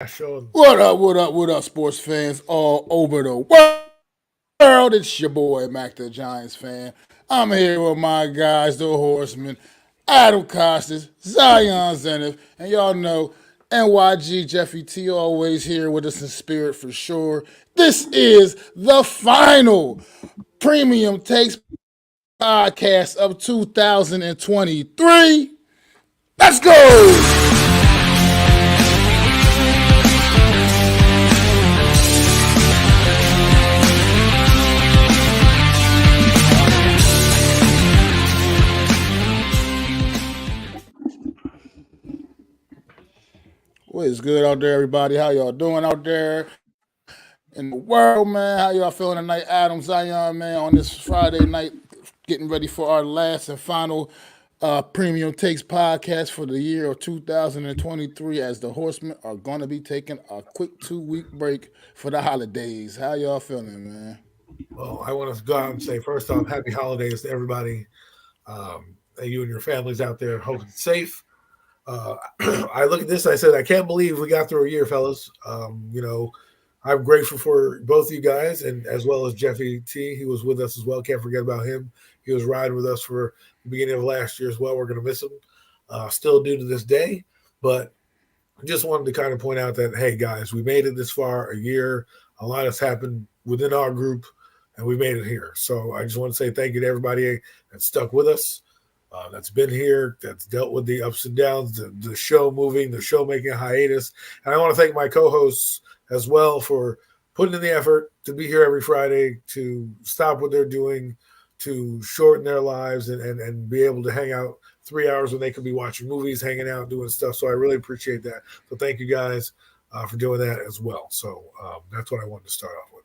Show. What up, sports fans all over the world? It's your boy, Mac the Giants fan. I'm here with my guys, the Horsemen, Adam Costas, Zion Zenith, and y'all know NYG Jeffy T always here with us in spirit for sure. This is the final Premium Takes podcast of 2023. Let's go! What is good out there, everybody? How y'all doing out there in the world, man? How y'all feeling tonight? Adam, Zion, man, on this Friday night, getting ready for our last and final Premium Takes podcast for the year of 2023 as the Horsemen are going to be taking a quick 2-week break for the holidays. How y'all feeling, man? Well, I want to go out and say first off, happy holidays to everybody. You and your families out there. Hope it's safe. I look at this. I said, I can't believe we got through a year, fellas. I'm grateful for both you guys, and as well as Jeffy T. He was with us as well. Can't forget about him. He was riding with us for the beginning of last year as well. We're going to miss him, still due to this day. But I just wanted to kind of point out that, hey, guys, we made it this far, a year. A lot has happened within our group, and we made it here. So I just want to say thank you to everybody that stuck with us. That's been here, that's dealt with the ups and downs, the show moving, the show making a hiatus. And I want to thank my co-hosts as well for putting in the effort to be here every Friday, to stop what they're doing, to shorten their lives and be able to hang out 3 hours when they could be watching movies, hanging out, doing stuff. So I really appreciate that. So thank you guys for doing that as well. So that's what I wanted to start off with.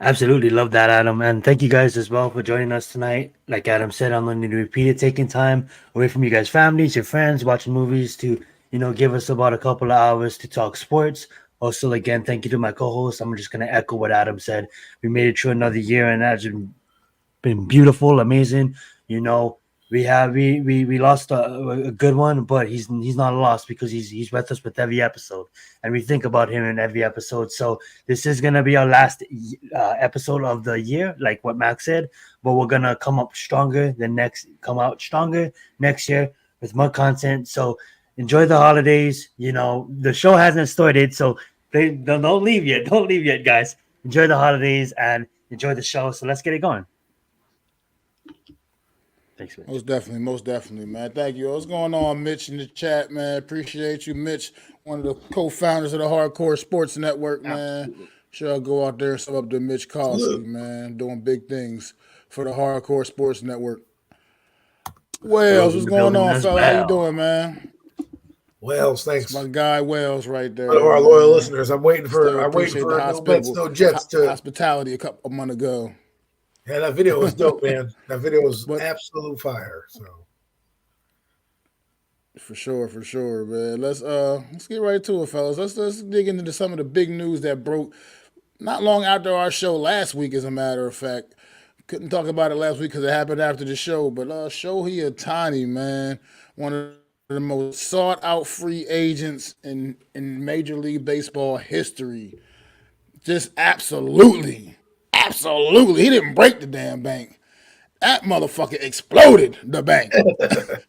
Absolutely love that, Adam. And thank you guys as well for joining us tonight. Like Adam said, I'm going to repeat it, taking time away from you guys' families, your friends, watching movies to, give us about a couple of hours to talk sports. Also, again, thank you to my co-host. I'm just going to echo what Adam said. We made it through another year, and that's been beautiful, amazing. We lost a good one, but he's not lost because he's with us with every episode, and we think about him in every episode. So this is gonna be our last episode of the year, like what Max said. But we're gonna come out stronger next year with more content. So enjoy the holidays. The show hasn't started, so don't leave yet. Don't leave yet, guys. Enjoy the holidays and enjoy the show. So let's get it going. Thanks, Mitch. Most definitely, man. Thank you. What's going on, Mitch, in the chat, man? Appreciate you, Mitch, one of the co-founders of the Hardcore Sports Network, man. Absolutely. Sure, I'll go out there and sub up to Mitch Costas, man, doing big things for the Hardcore Sports Network. Wells, what's going on, fella? How you doing, man? Wells, It's thanks. my guy Wells right there. One of our man. loyal listeners. I'm waiting for Still appreciate the no bets, no jets to. hospitality a couple of months ago. Yeah, that video was dope, man. That video was But absolute fire. So for sure, man. Let's get right to it, fellas. Let's dig into some of the big news that broke not long after our show last week. As a matter of fact, couldn't talk about it last week because it happened after the show. But Shohei Ohtani, man, one of the most sought out free agents in Major League Baseball history. Just absolutely, he didn't break the damn bank. That motherfucker exploded the bank.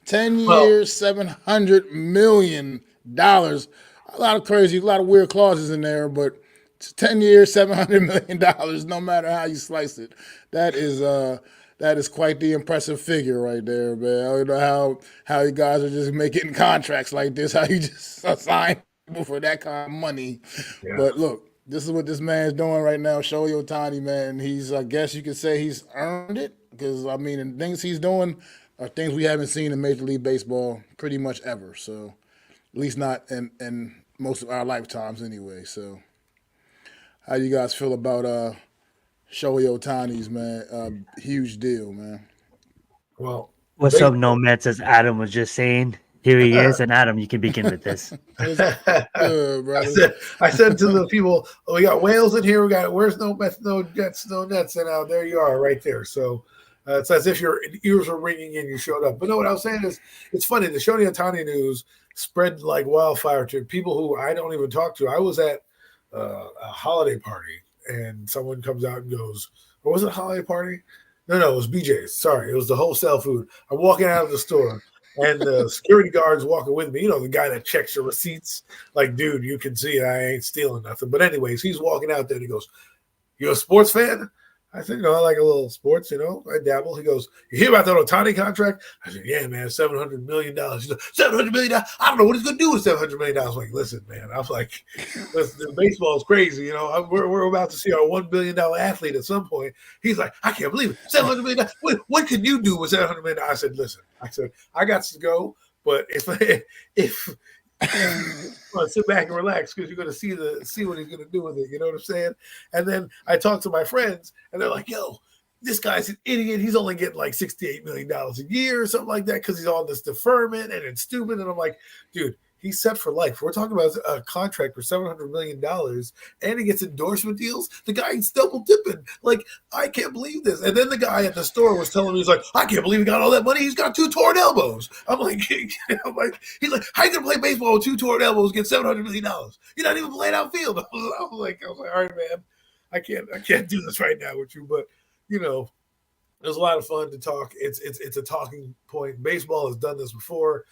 10 well, years, $700 million. A lot of weird clauses in there, but it's 10 years, $700 million, no matter how you slice it. That is quite the impressive figure right there, man. I don't know how you guys are just making contracts like this, how you just assign people for that kind of money. yeah. But look, this is what this man's doing right now, Shohei Ohtani, man. I guess you could say he's earned it because, I mean, the things he's doing are things we haven't seen in Major League Baseball pretty much ever. So, at least not in most of our lifetimes anyway. So, how you guys feel about Shohei Ohtani's, man? Huge deal, man. Well, What's up, baseball. Nomads? As Adam was just saying, here he is. And Adam, you can begin with this. It's good, brother. I said to the people, we got whales in here. We got where's no bets, no jets, no nets, and there you are, right there. So, It's as if your ears were ringing and you showed up. But no, what I was saying is, it's funny. The Shohei Ohtani news spread like wildfire to people who I don't even talk to. I was at a holiday party, and someone comes out and goes, or was it a holiday party? No, it was BJ's. Sorry, it was the wholesale food. I'm walking out of the store, and the security guard's walking with me. You know, the guy that checks your receipts. Like, dude, you can see I ain't stealing nothing. But anyways, he's walking out there, and he goes, "You a sports fan?" I said, I like a little sports, I dabble. He goes, "You hear about that Ohtani contract?" I said, "Yeah, man, $700 million." He's like, $700 million? I don't know what he's going to do with $700 million. I was like, listen, man. I was like, listen, baseball is crazy. We're about to see our $1 billion athlete at some point. He's like, "I can't believe it. $700 million. What can you do with $700 million? I said, listen, I got to go, but if sit back and relax because you're going to see what he's going to do with it. You know what I'm saying? And then I talked to my friends, and they're like, "Yo, this guy's an idiot. He's only getting like $68 million a year or something like that because he's on this deferment and it's stupid." And I'm like, dude, he's set for life. We're talking about a contract for $700 million, and he gets endorsement deals. The guy's double dipping. Like, I can't believe this. And then the guy at the store was telling me, he's like, "I can't believe he got all that money. He's got 2 torn elbows." I'm like, he's like, "How you gonna play baseball with 2 torn elbows, get $700 million? You're not even playing outfield." I was like, all right, man, I can't do this right now with you, but it was a lot of fun to talk. It's a talking point. Baseball has done this before.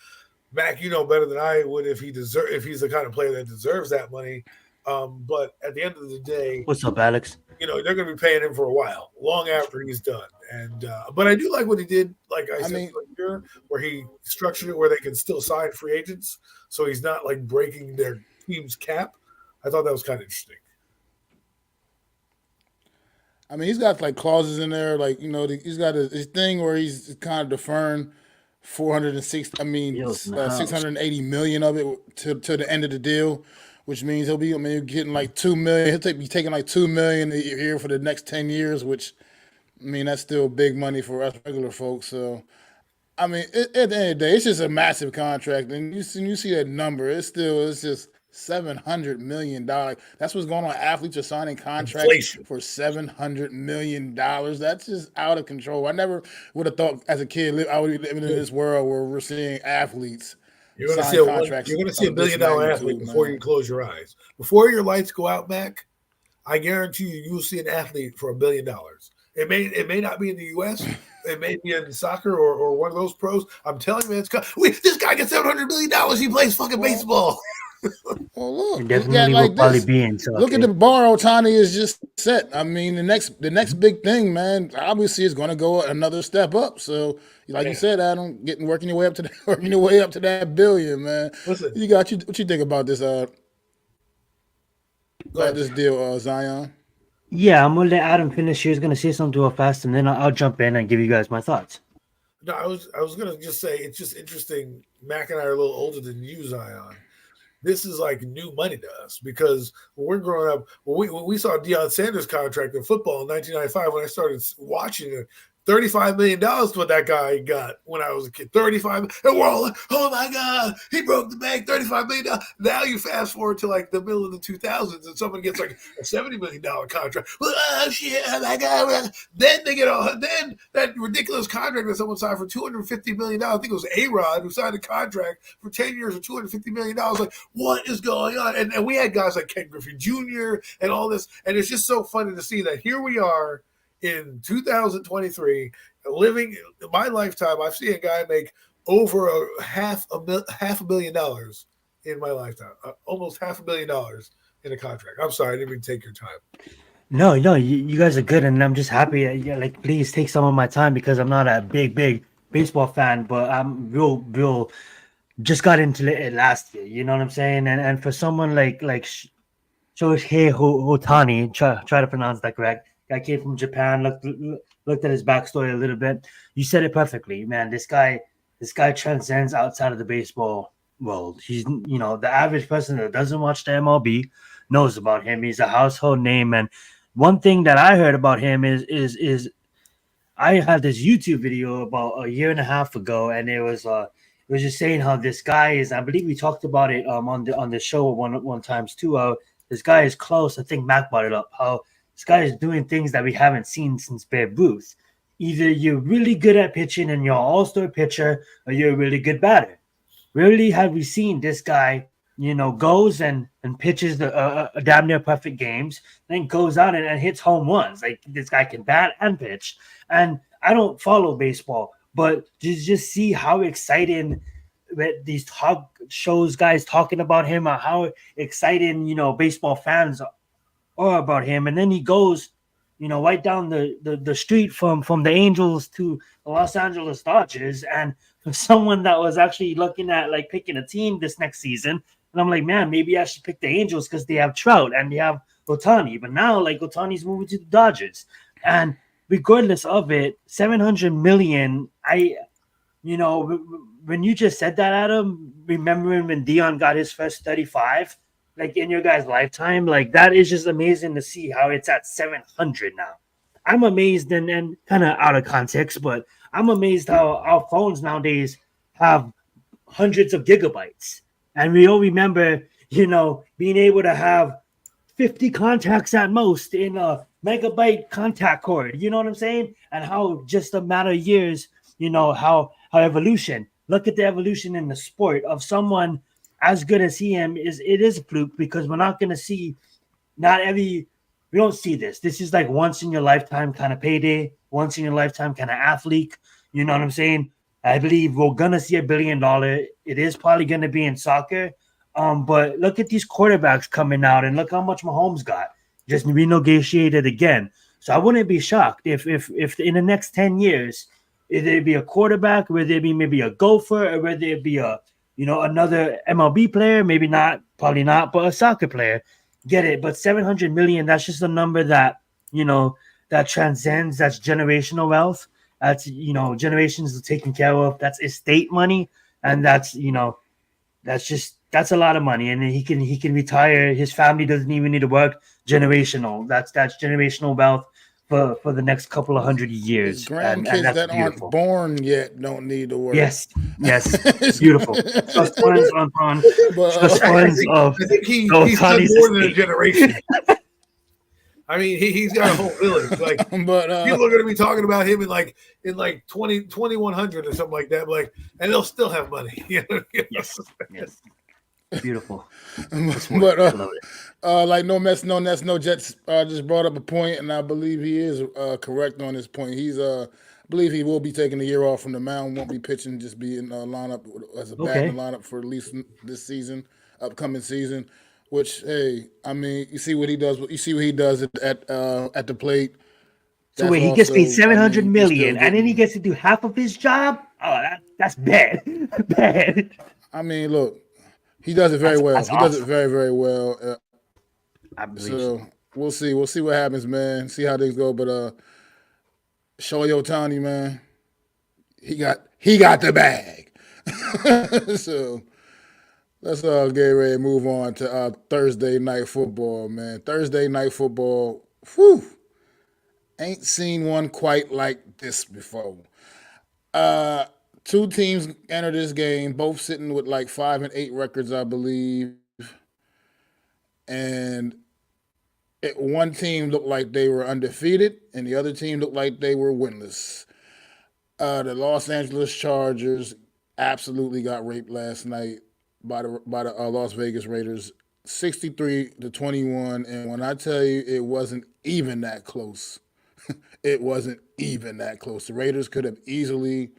Mac, you know better than I would if he's the kind of player that deserves that money. But at the end of the day, What's up, Alex? they're going to be paying him for a while, long after he's done. And but I do like what he did. Like I said earlier, where he structured it where they can still sign free agents, so he's not like breaking their team's cap. I thought that was kind of interesting. I mean, he's got like clauses in there, like he's got his thing where he's kind of deferring 460. I mean, Yo's in the house. 680 million of it to the end of the deal, which means he'll be getting like 2 million. He'll be taking like 2 million a year for the next 10 years, which that's still big money for us regular folks. So. I mean, at the end of the day, it's just a massive contract, and you see that number. It's just $700 million. That's what's going on. Athletes are signing contracts Inflation. for $700 million. That's just out of control. I never would have thought as a kid I would be living in this world where we're seeing athletes. You're going to see a $1 billion athlete before you close your eyes. Before your lights go out, Mac, I guarantee you'll see an athlete for $1 billion. It may not be in the U.S. It may be in soccer or one of those pros. I'm telling you, man, this guy gets $700 million. He plays fucking baseball. Well, look, definitely will probably be in. Look at the bar Ohtani is just set. I mean, the next big thing, man, obviously is going to go another step up. So, like you said, Adam, working your way up to that billion, man. Listen, what you think about this? This deal, Zion. Yeah, I'm gonna let Adam finish. He's gonna say something real fast, and then I'll jump in and give you guys my thoughts. No, I was gonna just say it's just interesting. Mac and I are a little older than you, Zion. This is like new money to us because when we're growing up, when we saw Deion Sanders' contract in football in 1995, when I started watching it, $35 million what that guy got when I was a kid. 35, and we're all like, "Oh my God, he broke the bank, $35 million." Now you fast forward to like the middle of the 2000s, and someone gets like a $70 million contract. Well, oh shit, that guy. Then they get then that ridiculous contract that someone signed for $250 million. I think it was A-Rod who signed a contract for 10 years for $250 million. Like, what is going on? And we had guys like Ken Griffey Jr. and all this, and it's just so funny to see that here we are in 2023, living my lifetime. I've seen a guy make over half a $500 million in my lifetime, almost $500 million in a contract. I'm sorry, I didn't even take your time. No, you guys are good, and I'm just happy. Yeah, like, please take some of my time because I'm not a big baseball fan, but I'm real. Just got into it last year. You know what I'm saying? And for someone like Shohei Ohtani, try to pronounce that correct. Guy came from Japan. Looked at his backstory a little bit. You said it perfectly, man. This guy transcends outside of the baseball world. He's the average person that doesn't watch the MLB knows about him. He's a household name. And one thing that I heard about him is I had this YouTube video about a year and a half ago, and it was just saying how this guy is. I believe we talked about it on the show one times too. This guy is close. I think Mac brought it up. How this guy is doing things that we haven't seen since Babe Ruth. either you're really good at pitching and you're an all-star pitcher, or you're a really good batter. Rarely have we seen this guy, goes and pitches the damn near perfect games, then goes out and hits home runs. Like this guy can bat and pitch. And I don't follow baseball, but just see how exciting that these talk shows guys talking about him, or how exciting baseball fans are about him. And then he goes, right down the street from the Angels to the Los Angeles Dodgers, and for someone that was actually looking at like picking a team this next season, and I'm like, man, maybe I should pick the Angels because they have Trout and they have Otani. But now, like, Otani's moving to the Dodgers, and regardless of it, 700 million. When you just said that, Adam, remembering when Dion got his first 35, like in your guys' lifetime, like that is just amazing to see how it's at 700 now. I'm amazed and kind of out of context, but I'm amazed how our phones nowadays have hundreds of gigabytes. And we all remember, being able to have 50 contacts at most in a megabyte contact cord. You know what I'm saying? And how just a matter of years, how evolution. Look at the evolution in the sport of someone as good as he is. It is a fluke because we're not going to see, we don't see this. This is like once in your lifetime kind of payday, once in your lifetime kind of athlete. You know what I'm saying? I believe we're going to see $1 billion. It is probably going to be in soccer. But look at these quarterbacks coming out, and look how much Mahomes got. Just renegotiated again. So I wouldn't be shocked if in the next 10 years, whether it be a quarterback, whether it be maybe a golfer, or whether it be another MLB player, maybe not, probably not, but a soccer player, get it. But 700 million, that's just a number that, that transcends, that's generational wealth. That's, generations are taken care of. That's estate money. And that's, that's a lot of money. And he can retire. His family doesn't even need to work. Generational. That's generational wealth for the next couple of 100 years. His grandkids and that beautiful. aren't born yet don't need to work. Yes, it's beautiful. Trust funds on trust funds of I think he's done more than a generation. I mean, he's got a whole village. Like, but people are going to be talking about him in 2100 or something like that. Like, and they'll still have money. Yes. Beautiful. But like no mess, no nets, no Jets just brought up a point, and I believe he is correct on this point. He's I believe he will be taking a year off from the mound, won't be pitching, just be in lineup as a bat in the lineup for at least this season, upcoming season. Which, hey, I mean, you see what he does. You see what he does at the plate. So wait, he gets paid 700 million, and then he gets to do half of his job. Oh, that's bad. Bad. I mean, look. He does it very well. That's he awesome. does it very, very well. I believe so. We'll see. We'll see what happens, man. See how things go. But Shohei Ohtani, man, he got the bag. So let's get ready to move on to Thursday night football, man. Thursday night football, whew, ain't seen one quite like this before. Two teams enter this game, both sitting with like 5-8 records, I believe. And one team looked like they were undefeated, and the other team looked like they were winless. The Los Angeles Chargers absolutely got raped last night by the Las Vegas Raiders, 63-21. And when I tell you, it wasn't even that close. It wasn't even that close. The Raiders could have easily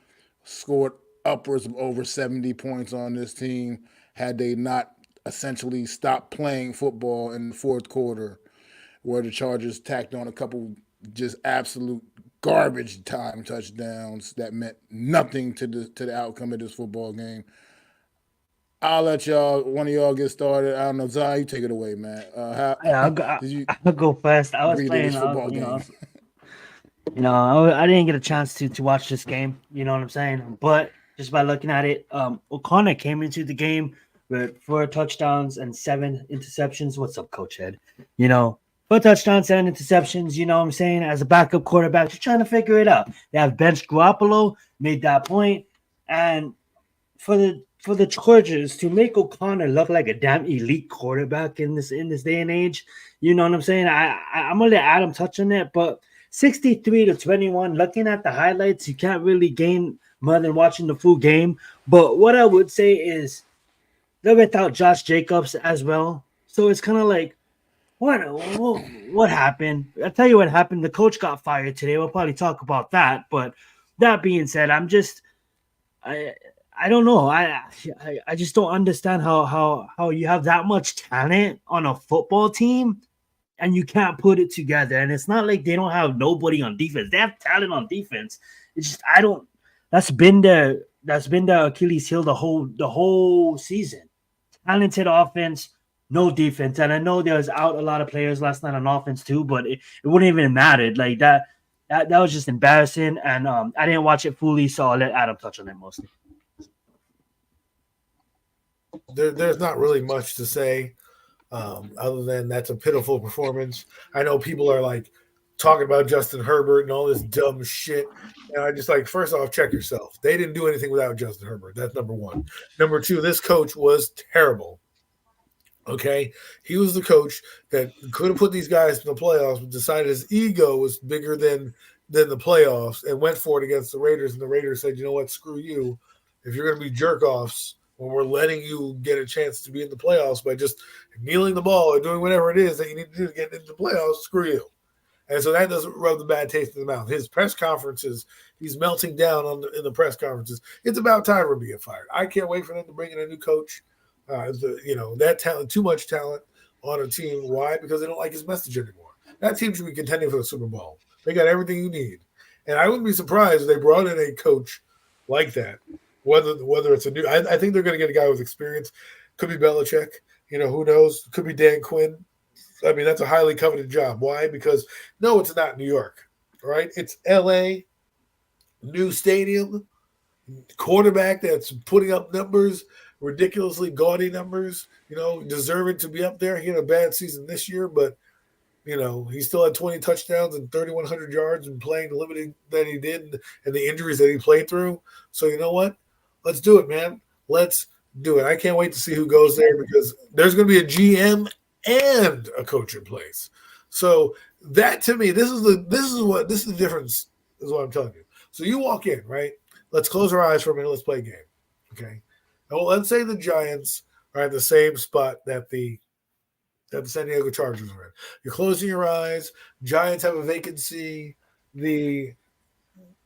scored upwards of over 70 points on this team had they not essentially stopped playing football in the fourth quarter, where the Chargers tacked on a couple just absolute garbage time touchdowns that meant nothing to the outcome of this football game. I'll let one of y'all get started. I don't know, Zion, you take it away, man. I'll go first. I was playing football games. I didn't get a chance to watch this game. You know what I'm saying? But just by looking at it, O'Connor came into the game with 4 touchdowns and 7 interceptions. What's up, Coach Ed? 4 touchdowns, 7 interceptions. You know what I'm saying? As a backup quarterback, just trying to figure it out. They have benched Garoppolo, made that point, and for the Chargers to make O'Connor look like a damn elite quarterback in this day and age. You know what I'm saying? I'm gonna let Adam touch on it, but 63-21. Looking at the highlights, you can't really gain more than watching the full game. But what I would say is they're without Josh Jacobs as well. So it's kind of like, what happened? I'll tell you what happened. The coach got fired today. We'll probably talk about that. But that being said, I I don't know. I just don't understand how you have that much talent on a football team and you can't put it together. And it's not like they don't have nobody on defense. They have talent on defense. It's just I don't. That's been the Achilles heel the whole season. Talented offense, no defense. And I know there was out a lot of players last night on offense too, but it wouldn't even matter. Like that. That was just embarrassing. And I didn't watch it fully, so I'll let Adam touch on it mostly. There's not really much to say other than that's a pitiful performance. I know people are like talking about Justin Herbert and all this dumb shit. And I just like, first off, check yourself. They didn't do anything without Justin Herbert. That's number one. Number two, this coach was terrible. Okay. He was the coach that could have put these guys in the playoffs, but decided his ego was bigger than the playoffs and went for it against the Raiders. And the Raiders said, you know what, screw you. If you're going to be jerk offs when we're letting you get a chance to be in the playoffs by just kneeling the ball or doing whatever it is that you need to do to get into the playoffs, screw you. And so that doesn't rub the bad taste in the mouth. His press conferences, he's melting down in the press conferences. It's about time for him to get fired. I can't wait for them to bring in a new coach. That talent, too much talent on a team. Why? Because they don't like his message anymore. That team should be contending for the Super Bowl. They got everything you need. And I wouldn't be surprised if they brought in a coach like that. Whether it's a new, I think they're going to get a guy with experience. Could be Belichick. Who knows? Could be Dan Quinn. I mean, that's a highly coveted job. Why? Because no, it's not New York, right? It's L.A., new stadium, quarterback that's putting up numbers, ridiculously gaudy numbers, deserving to be up there. He had a bad season this year, but, he still had 20 touchdowns and 3,100 yards and playing the limited that he did and the injuries that he played through. So you know what? Let's do it, man. Let's do it. I can't wait to see who goes there because there's going to be a GM and a coach in place. So that to me, this is the difference is what I'm telling you. So you walk in, right? Let's close our eyes for a minute. Let's play a game. Okay. Well, let's say the Giants are at the same spot that the San Diego Chargers are in. You're closing your eyes. Giants have a vacancy. The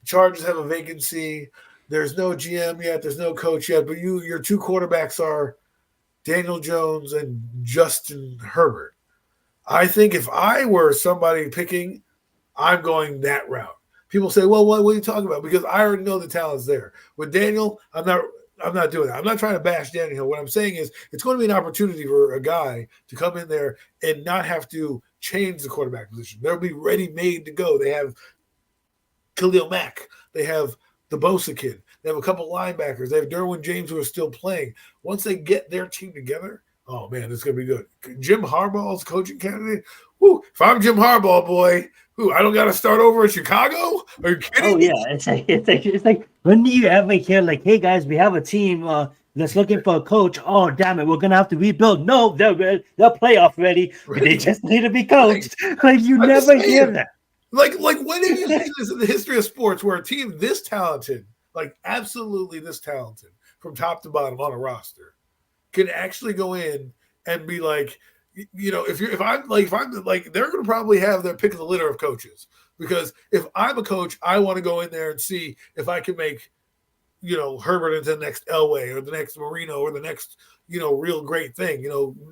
Chargers have a vacancy. There's no GM yet. There's no coach yet. But your two quarterbacks are Daniel Jones and Justin Herbert. I think if I were somebody picking, I'm going that route. People say, well, what are you talking about? Because I already know the talent's there. With Daniel, I'm not doing that. I'm not trying to bash Daniel. What I'm saying is it's going to be an opportunity for a guy to come in there and not have to change the quarterback position. They'll be ready-made to go. They have Khalil Mack. They have the Bosa kid. They have a couple linebackers. They have Derwin James who are still playing. Once they get their team together, oh, man, it's going to be good. Jim Harbaugh's coaching candidate. Woo, if I'm Jim Harbaugh, boy, I don't got to start over in Chicago? Are you kidding? Oh, yeah. It's like when do you ever hear like, hey, guys, we have a team that's looking for a coach. Oh, damn it, we're going to have to rebuild. No, they're playoff ready. But they just need to be coached. Like you never hear that. Like when have you seen this in the history of sports where a team this talented, like absolutely this talented from top to bottom on a roster can actually go in and be like, if I'm like, they're going to probably have their pick of the litter of coaches because if I'm a coach, I want to go in there and see if I can make, Herbert into the next Elway or the next Marino or the next, real great thing,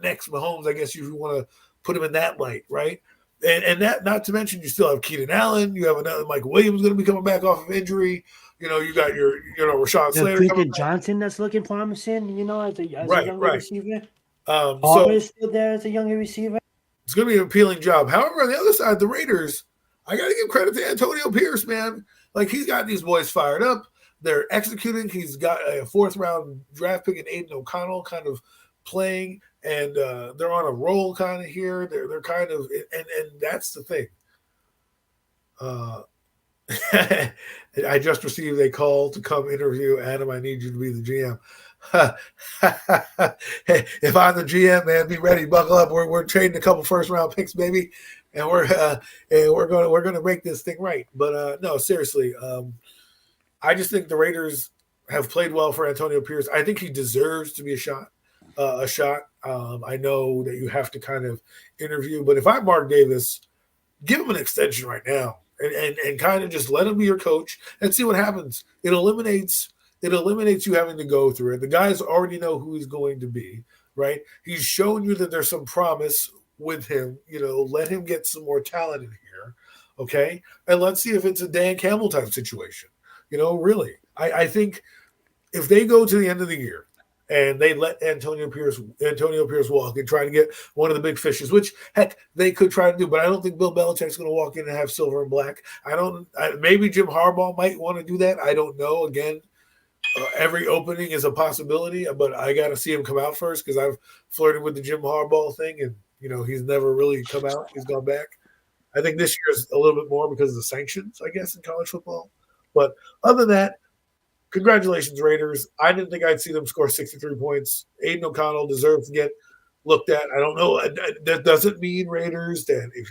next Mahomes, I guess you want to put him in that light. Right. And that, not to mention, you still have Keenan Allen. You have another Mike Williams going to be coming back off of injury. You got your, Rashawn Slater. Quentin Johnson that's looking promising, as a younger receiver. Is still there as a younger receiver. It's going to be an appealing job. However, on the other side, the Raiders, I got to give credit to Antonio Pierce, man. Like, he's got these boys fired up. They're executing. He's got a fourth-round draft pick in Aiden O'Connell kind of playing, and they're on a roll kind of here. They're kind of – and that's the thing. I just received a call to come interview Adam. I need you to be the GM. If I'm the GM, man, be ready, buckle up. We're trading a couple first round picks, baby. and we're gonna make this thing right. But no, seriously, I just think the Raiders have played well for Antonio Pierce. I think he deserves to be a shot. A shot. I know that you have to kind of interview, but if I'm Mark Davis, give him an extension right now and kind of just let him be your coach and see what happens. It eliminates you having to go through it. The guys already know who he's going to be, right? He's shown you that there's some promise with him. Let him get some more talent in here, okay? And let's see if it's a Dan Campbell type situation. Really, I think if they go to the end of the year and they let Antonio Pierce walk and try to get one of the big fishes, which heck they could try to do, but I don't think Bill Belichick's going to walk in and have silver and black. Maybe Jim Harbaugh might want to do that. I don't know. Again, every opening is a possibility, but I got to see him come out first because I've flirted with the Jim Harbaugh thing, and he's never really come out. He's gone back. I think this year is a little bit more because of the sanctions, I guess, in college football. But other than that, congratulations, Raiders. I didn't think I'd see them score 63 points. Aiden O'Connell deserves to get looked at. I don't know. That doesn't mean Raiders that if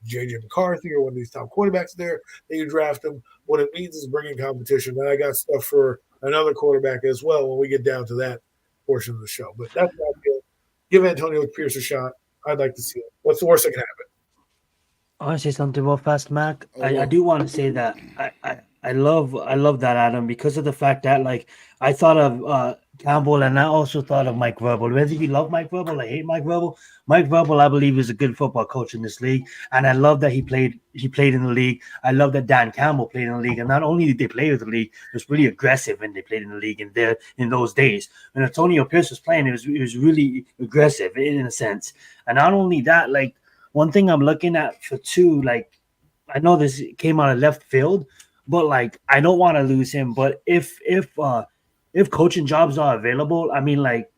J.J. McCarthy or one of these top quarterbacks there, that you draft them. What it means is bringing competition. And I got stuff for another quarterback as well when we get down to that portion of the show. But that's what I feel. Give Antonio Pierce a shot. I'd like to see it. What's the worst that can happen? I want to say something real fast, Mac. Oh, I well. do want to say that I love that, Adam, because of the fact that like I thought of Campbell and I also thought of Mike Vrabel. Whether you love Mike Vrabel or hate Mike Vrabel, I believe is a good football coach in this league, and I love that he played in the league. I love that Dan Campbell played in the league, and not only did they play with the league, it was really aggressive when they played in the league in those days. When Antonio Pierce was playing, it was really aggressive in a sense, and not only that, like. One thing I'm looking at for two, like I know this came out of left field, but like I don't want to lose him. But if coaching jobs are available, I mean, like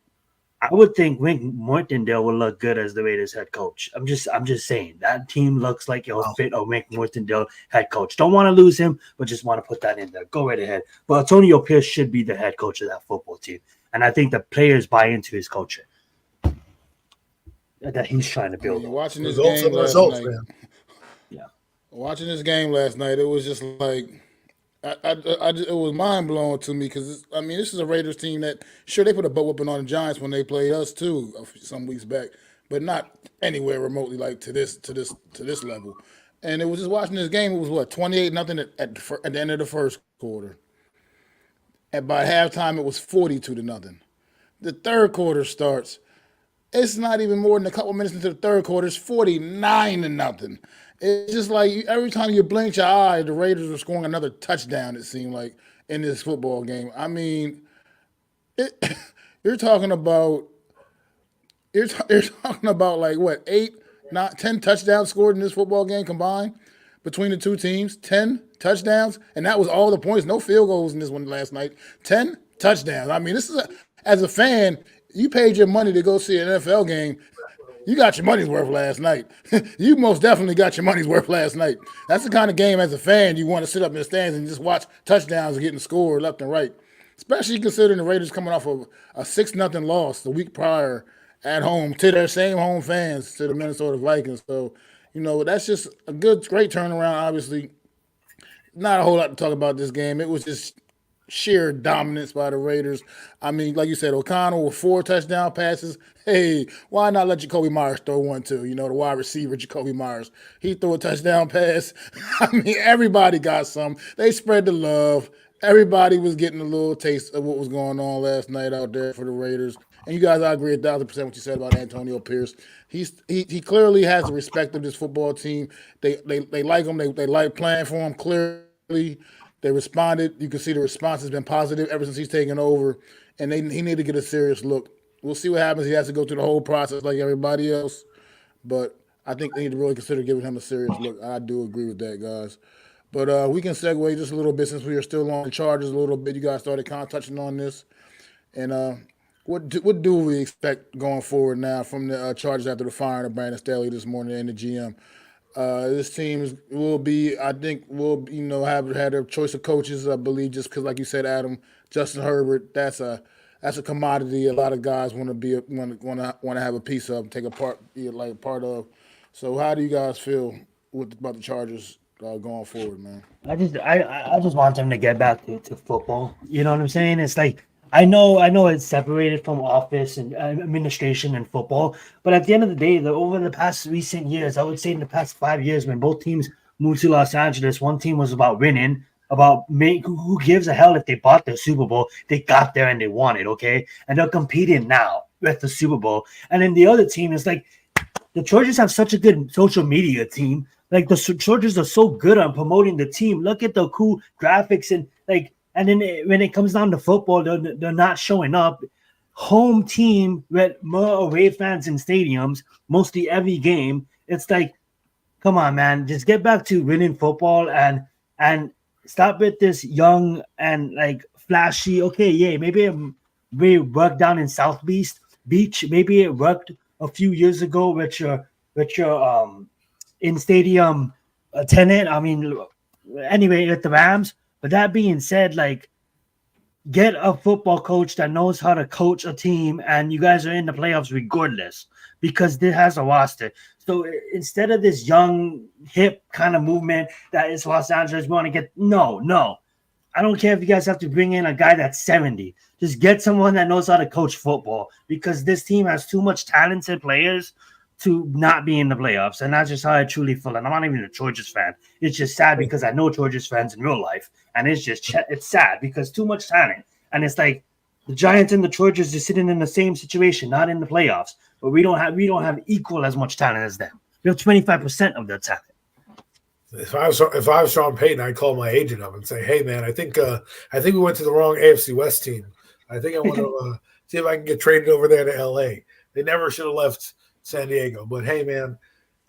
I would think Wink Martindale will look good as the Raiders head coach. I'm just saying that team looks like it'll fit a Wink Martindale head coach. Don't want to lose him, but just want to put that in there. Go right ahead. But Antonio Pierce should be the head coach of that football team, and I think the players buy into his culture that he's trying to build. Watching this Results game are last results, night. man. Yeah. Watching this game last night, it was just like it was mind blowing to me because this is a Raiders team that sure they put a butt whooping on the Giants when they played us too some weeks back, but not anywhere remotely like to this level. And it was just watching this game. It was what 28-0 at the end of the first quarter, and by halftime it was 42-0. The third quarter starts. It's not even more than a couple minutes into the third quarter. It's 49-0. It's just like every time you blink your eye, the Raiders are scoring another touchdown, it seemed like, in this football game. I mean, you're talking about like what, 8, not 10 touchdowns scored in this football game combined between the two teams. 10 touchdowns, and that was all the points. No field goals in this one last night. 10 touchdowns. I mean, this is as a fan, you paid your money to go see an NFL game. You got your money's worth last night. You most definitely got your money's worth last night. That's the kind of game as a fan you want to sit up in the stands and just watch touchdowns getting scored left and right. Especially considering the Raiders coming off of a 6-0 loss the week prior at home to their same home fans, to the Minnesota Vikings. So, that's just a great turnaround. Obviously, not a whole lot to talk about this game. It was just sheer dominance by the Raiders. I mean, like you said, O'Connell with 4 touchdown passes. Hey, why not let Jacoby Myers throw one too? The wide receiver, Jacoby Myers. He threw a touchdown pass. I mean, everybody got some. They spread the love. Everybody was getting a little taste of what was going on last night out there for the Raiders. And you guys, I agree 1,000% what you said about Antonio Pierce. He clearly has the respect of this football team. They like him. They like playing for him clearly. They responded. You can see the response has been positive ever since he's taken over, and he needed to get a serious look. We'll see what happens. He has to go through the whole process like everybody else, but I think they need to really consider giving him a serious look. I do agree with that, guys. But we can segue just a little bit since we are still on the Chargers a little bit. You guys started kind of touching on this, and what do we expect going forward now from the Chargers after the firing of Brandon Staley this morning and the GM? This team will have had a choice of coaches, I believe, just because, like you said, Adam, Justin Herbert, that's a commodity. A lot of guys want to have a piece of, take a part, be like part of. So how do you guys feel about the Chargers going forward, man? I just want them to get back to football. You know what I'm saying? It's like I know it's separated from office and administration and football, but at the end of the day, over the past recent years, I would say in the past 5 years, when both teams moved to Los Angeles, one team was about winning, about make who gives a hell if they bought the Super Bowl? They got there and they won it, okay, and they're competing now with the Super Bowl, and then the other team is like the Chargers have such a good social media team. Like the Chargers are so good on promoting the team. Look at the cool graphics and like, and then when it comes down to football, they're not showing up. Home team with more away fans in stadiums, mostly every game. It's like, come on, man, just get back to winning football and stop with this young and like flashy. Okay, yeah, maybe we worked down in South Beach. Maybe it worked a few years ago with your in stadium tenant. I mean, anyway, with the Rams. But that being said, like get a football coach that knows how to coach a team, and you guys are in the playoffs regardless because this has a roster. So instead of this young, hip kind of movement that is Los Angeles, we want to get no. I don't care if you guys have to bring in a guy that's 70. Just get someone that knows how to coach football because this team has too much talented players to not be in the playoffs. And that's just how I truly feel. And I'm not even a Chargers fan. It's just sad because I know Chargers fans in real life. And it's sad because too much talent. And it's like the Giants and the Chargers are sitting in the same situation, not in the playoffs. But we don't have equal as much talent as them. We have 25% of their talent. If I was Sean Payton, I'd call my agent up and say, "Hey, man, I think we went to the wrong AFC West team. I think I want to see if I can get traded over there to LA. They never should have left San Diego. But hey, man,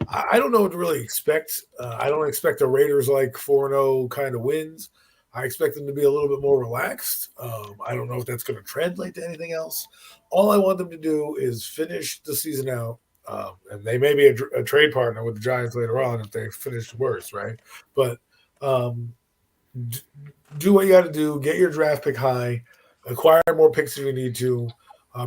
I don't know what to really expect. I don't expect the Raiders like 4-0 kind of wins. I expect them to be a little bit more relaxed. I don't know if that's going to translate to anything else. All I want them to do is finish the season out. And they may be a trade partner with the Giants later on if they finish worse, right? But um, do what you got to do. Get your draft pick high. Acquire more picks if you need to.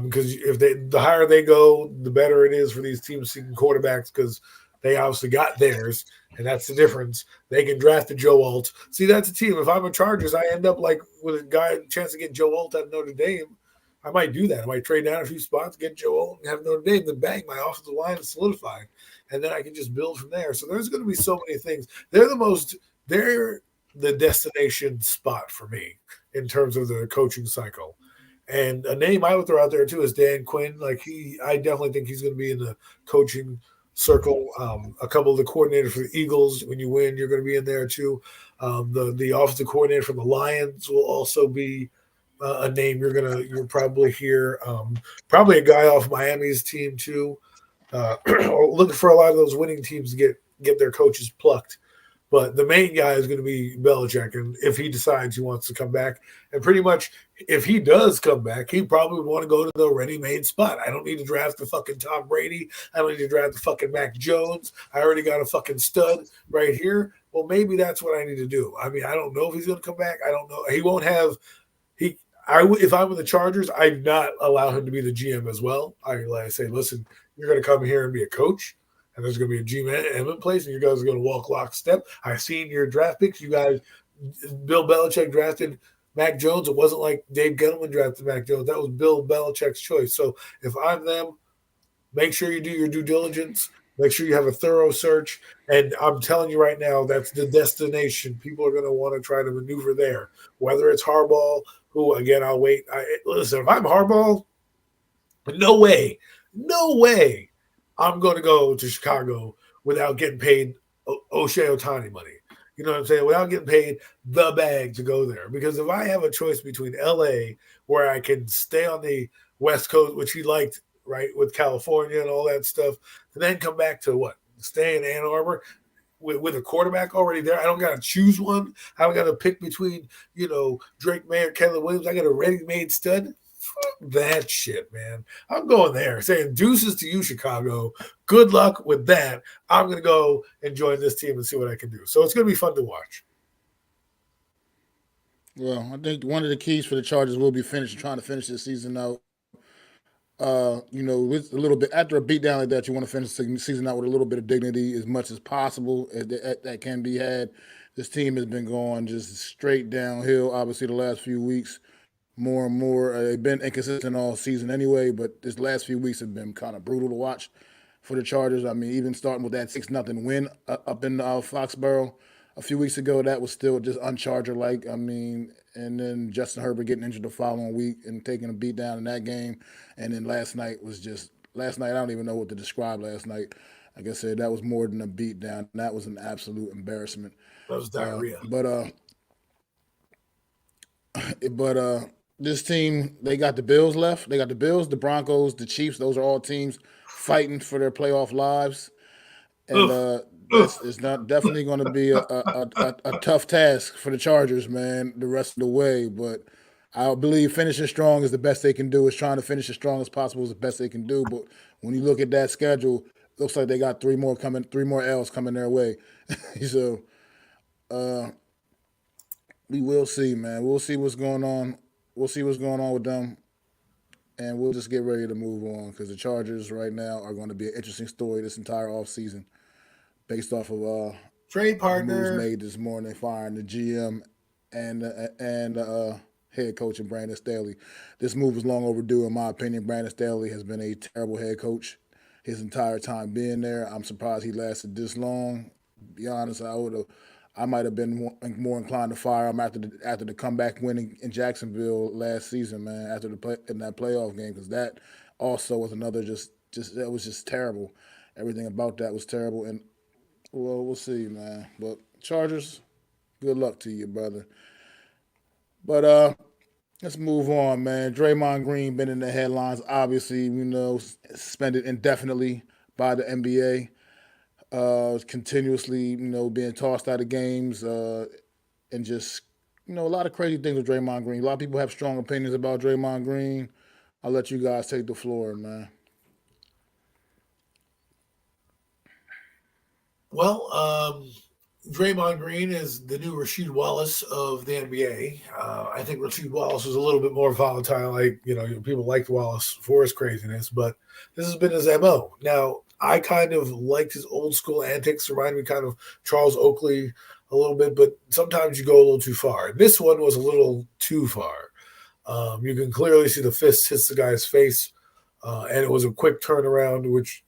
Because if the higher they go, the better it is for these teams seeking quarterbacks because they obviously got theirs, and that's the difference. They can draft a Joe Alt. See, that's a team. If I'm a Chargers, I end up like with a chance to get Joe Alt at Notre Dame. I might do that. I might trade down a few spots, get Joe Alt, and have Notre Dame, then bang, my offensive line is solidified, and then I can just build from there. So there's going to be so many things. They're the destination spot for me in terms of the coaching cycle. And a name I would throw out there too is Dan Quinn. I definitely think he's going to be in the coaching circle. A couple of the coordinators for the Eagles, when you win, you're going to be in there too. The offensive coordinator for the Lions will also be a name you'll probably hear. Probably a guy off Miami's team too. Looking for a lot of those winning teams to get their coaches plucked. But the main guy is going to be Belichick, and if he decides he wants to come back, and pretty much if he does come back, he probably would want to go to the ready-made spot. I don't need to draft the fucking Tom Brady. I don't need to draft the fucking Mac Jones. I already got a fucking stud right here. Well, maybe that's what I need to do. I mean, I don't know if he's going to come back. I don't know. He won't have he. If I'm with the Chargers, I'd not allow him to be the GM as well. I say, listen, you're going to come here and be a coach. And there's going to be a GM in place, and you guys are going to walk lockstep. I've seen your draft picks. You guys, Bill Belichick drafted Mac Jones. It wasn't like Dave Gettleman drafted Mac Jones. That was Bill Belichick's choice. So if I'm them, make sure you do your due diligence. Make sure you have a thorough search. And I'm telling you right now, that's the destination. People are going to want to try to maneuver there. Whether it's Harbaugh, who, again, I'll wait. Listen, if I'm Harbaugh, no way I'm going to go to Chicago without getting paid O'Shea Otani money. You know what I'm saying? Without getting paid the bag to go there. Because if I have a choice between LA, where I can stay on the West Coast, which he liked, right, with California and all that stuff, and then come back to what? Stay in Ann Arbor with a quarterback already there. I don't got to choose one. I don't got to pick between, Drake May or Kelly Williams. I got a ready-made stud. Fuck that shit, man. I'm going there saying deuces to you, Chicago. Good luck with that. I'm going to go and join this team and see what I can do. So it's going to be fun to watch. Well, I think one of the keys for the Chargers will be trying to finish this season out With a little bit after a beatdown like that, you want to finish the season out with a little bit of dignity as much as possible that can be had. This team has been going just straight downhill. Obviously, the last few weeks, more and more. They've been inconsistent all season anyway, but this last few weeks have been kind of brutal to watch for the Chargers. I mean, even starting with that 6-0 win up in Foxborough a few weeks ago, that was still just uncharger like. I mean, and then Justin Herbert getting injured the following week and taking a beat down in that game, and then last night. I don't even know what to describe last night. Like I said, that was more than a beat down. That was an absolute embarrassment. That was diarrhea. But this team, they got the Bills left. They got the Bills, the Broncos, the Chiefs. Those are all teams fighting for their playoff lives, and it's not definitely going to be a tough task for the Chargers, man, the rest of the way. But I believe finishing strong is the best they can do. Is trying to finish as strong as possible is the best they can do. But when you look at that schedule, looks like they got three more L's coming their way. So we will see, man. We'll see what's going on. We'll see what's going on with them, and we'll just get ready to move on because the Chargers right now are going to be an interesting story this entire offseason based off of trade partner moves made this morning, firing the GM and head coach and Brandon Staley. This move is long overdue, in my opinion. Brandon Staley has been a terrible head coach his entire time being there. I'm surprised he lasted this long. To be honest, I might have been more inclined to fire him after the comeback win in Jacksonville last season, man. In that playoff game, because that also was another just that was just terrible. Everything about that was terrible, and well, we'll see, man. But Chargers, good luck to you, brother. But let's move on, man. Draymond Green been in the headlines, obviously, suspended indefinitely by the NBA. Continuously, being tossed out of games, and just, a lot of crazy things with Draymond Green. A lot of people have strong opinions about Draymond Green. I'll let you guys take the floor, man. Well, Draymond Green is the new Rasheed Wallace of the NBA. I think Rasheed Wallace was a little bit more volatile. People liked Wallace for his craziness, but this has been his MO. Now, I kind of liked his old school antics, remind me kind of Charles Oakley a little bit, but sometimes you go a little too far. This one was a little too far. You can clearly see the fist hits the guy's face, and it was a quick turnaround, which,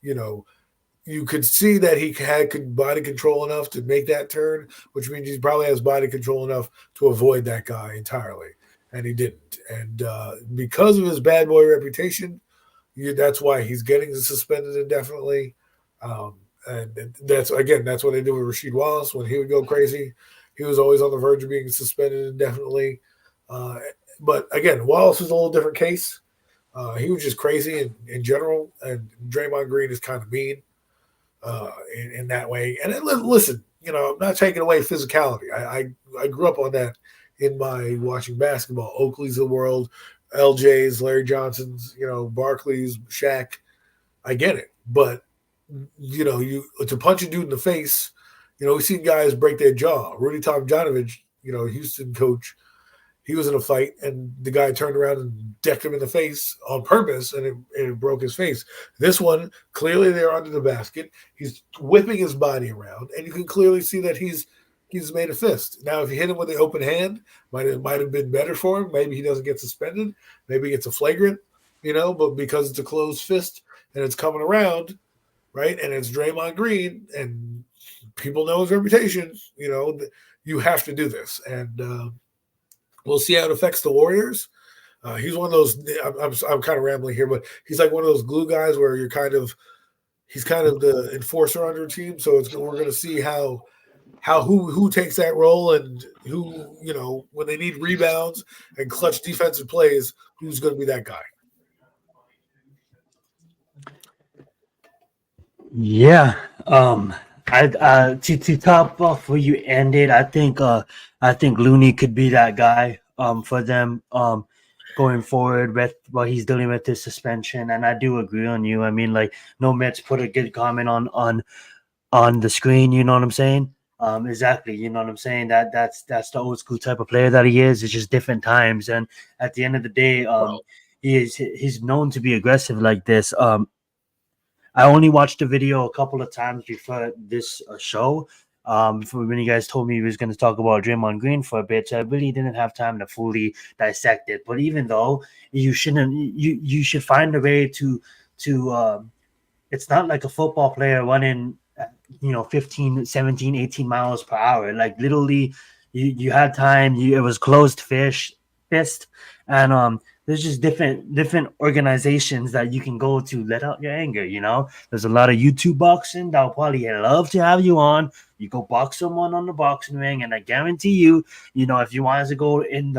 you could see that he had body control enough to make that turn, which means he probably has body control enough to avoid that guy entirely, and he didn't. And because of his bad boy reputation, that's why he's getting suspended indefinitely. And that's what they did with Rasheed Wallace when he would go crazy. He was always on the verge of being suspended indefinitely. But again, Wallace was a little different case. He was just crazy in general, and Draymond Green is kind of mean in that way. And listen, I'm not taking away physicality. I grew up on that in my watching basketball. Oakley's of the world, LJ's, Larry Johnson's, Barkley's, Shaq. I get it. But, you to punch a dude in the face, we've seen guys break their jaw. Rudy Tomjanovich, Houston coach, he was in a fight, and the guy turned around and decked him in the face on purpose, and it broke his face. This one, clearly they're under the basket. He's whipping his body around, and you can clearly see that he's made a fist. Now, if you hit him with the open hand, might have been better for him. Maybe he doesn't get suspended. Maybe he gets a flagrant, but because it's a closed fist and it's coming around, right, and it's Draymond Green, and people know his reputation, you have to do this. And we'll see how it affects the Warriors. He's one of those. I'm kind of rambling here, but he's like one of those glue guys where he's kind of the enforcer on your team. So we're going to see who takes that role, and who, when they need rebounds and clutch defensive plays, who's going to be that guy. Yeah. I to top off where you ended, I think Looney could be that guy for them going forward with what he's dealing with this suspension. And I do agree on you. I mean, like, No Mets put a good comment on the screen, you know what I'm saying? Exactly, you know what I'm saying? That's the old school type of player that he is. It's just different times, and at the end of the day, he's known to be aggressive like this. I only watched the video a couple of times before this show. For when you guys told me he was going to talk about Draymond Green for a bit, so I really didn't have time to fully dissect it. But even though you shouldn't, you should find a way to. It's not like a football player running, 15, 17, 18 miles per hour. Like literally, you had time. It was closed fist, and there's just different organizations that you can go to let out your anger. There's a lot of YouTube boxing that'll probably love to have you on. You go box someone on the boxing ring, and I guarantee you, if you wanted to go in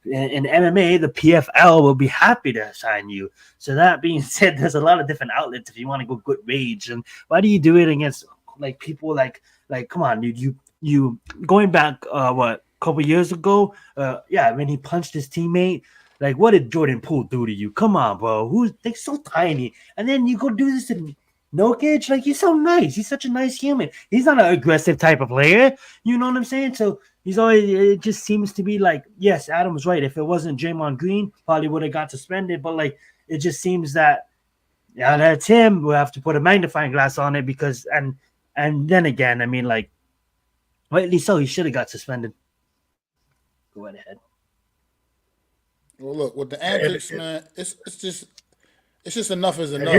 MMA, the PFL will be happy to sign you. So that being said, there's a lot of different outlets if you want to go good rage. And why do you do it against like people like come on, dude, you going back a couple years ago, when he punched his teammate, like what did Jordan Poole do to you? Come on, bro. Who's like so tiny? And then you go do this to Nokic, like he's so nice. He's such a nice human. He's not an aggressive type of player. You know what I'm saying? So he's always. It just seems to be like, yes, Adam's right. If it wasn't Draymond Green, probably would have got suspended. But like, it just seems that that's him. We'll have to put a magnifying glass on it because and then again, I mean, like, rightly so, he should have got suspended. Go right ahead. Well, look, with the antics, man, it's just enough is enough.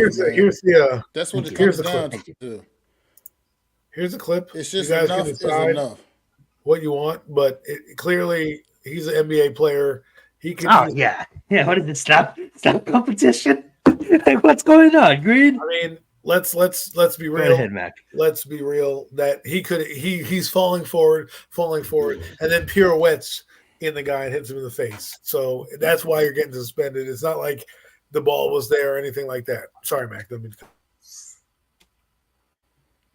That's what it comes down to. Here's a clip. It's just enough is enough. What you want, but clearly he's an NBA player. He can. Oh yeah. What is it? Stop competition. Like what's going on, Green? I mean, let's be real. Go ahead, Mac. Let's be real. That he's falling forward, and then pirouettes in the guy and hits him in the face. So that's why you're getting suspended. It's not like the ball was there or anything like that. Sorry, Mac.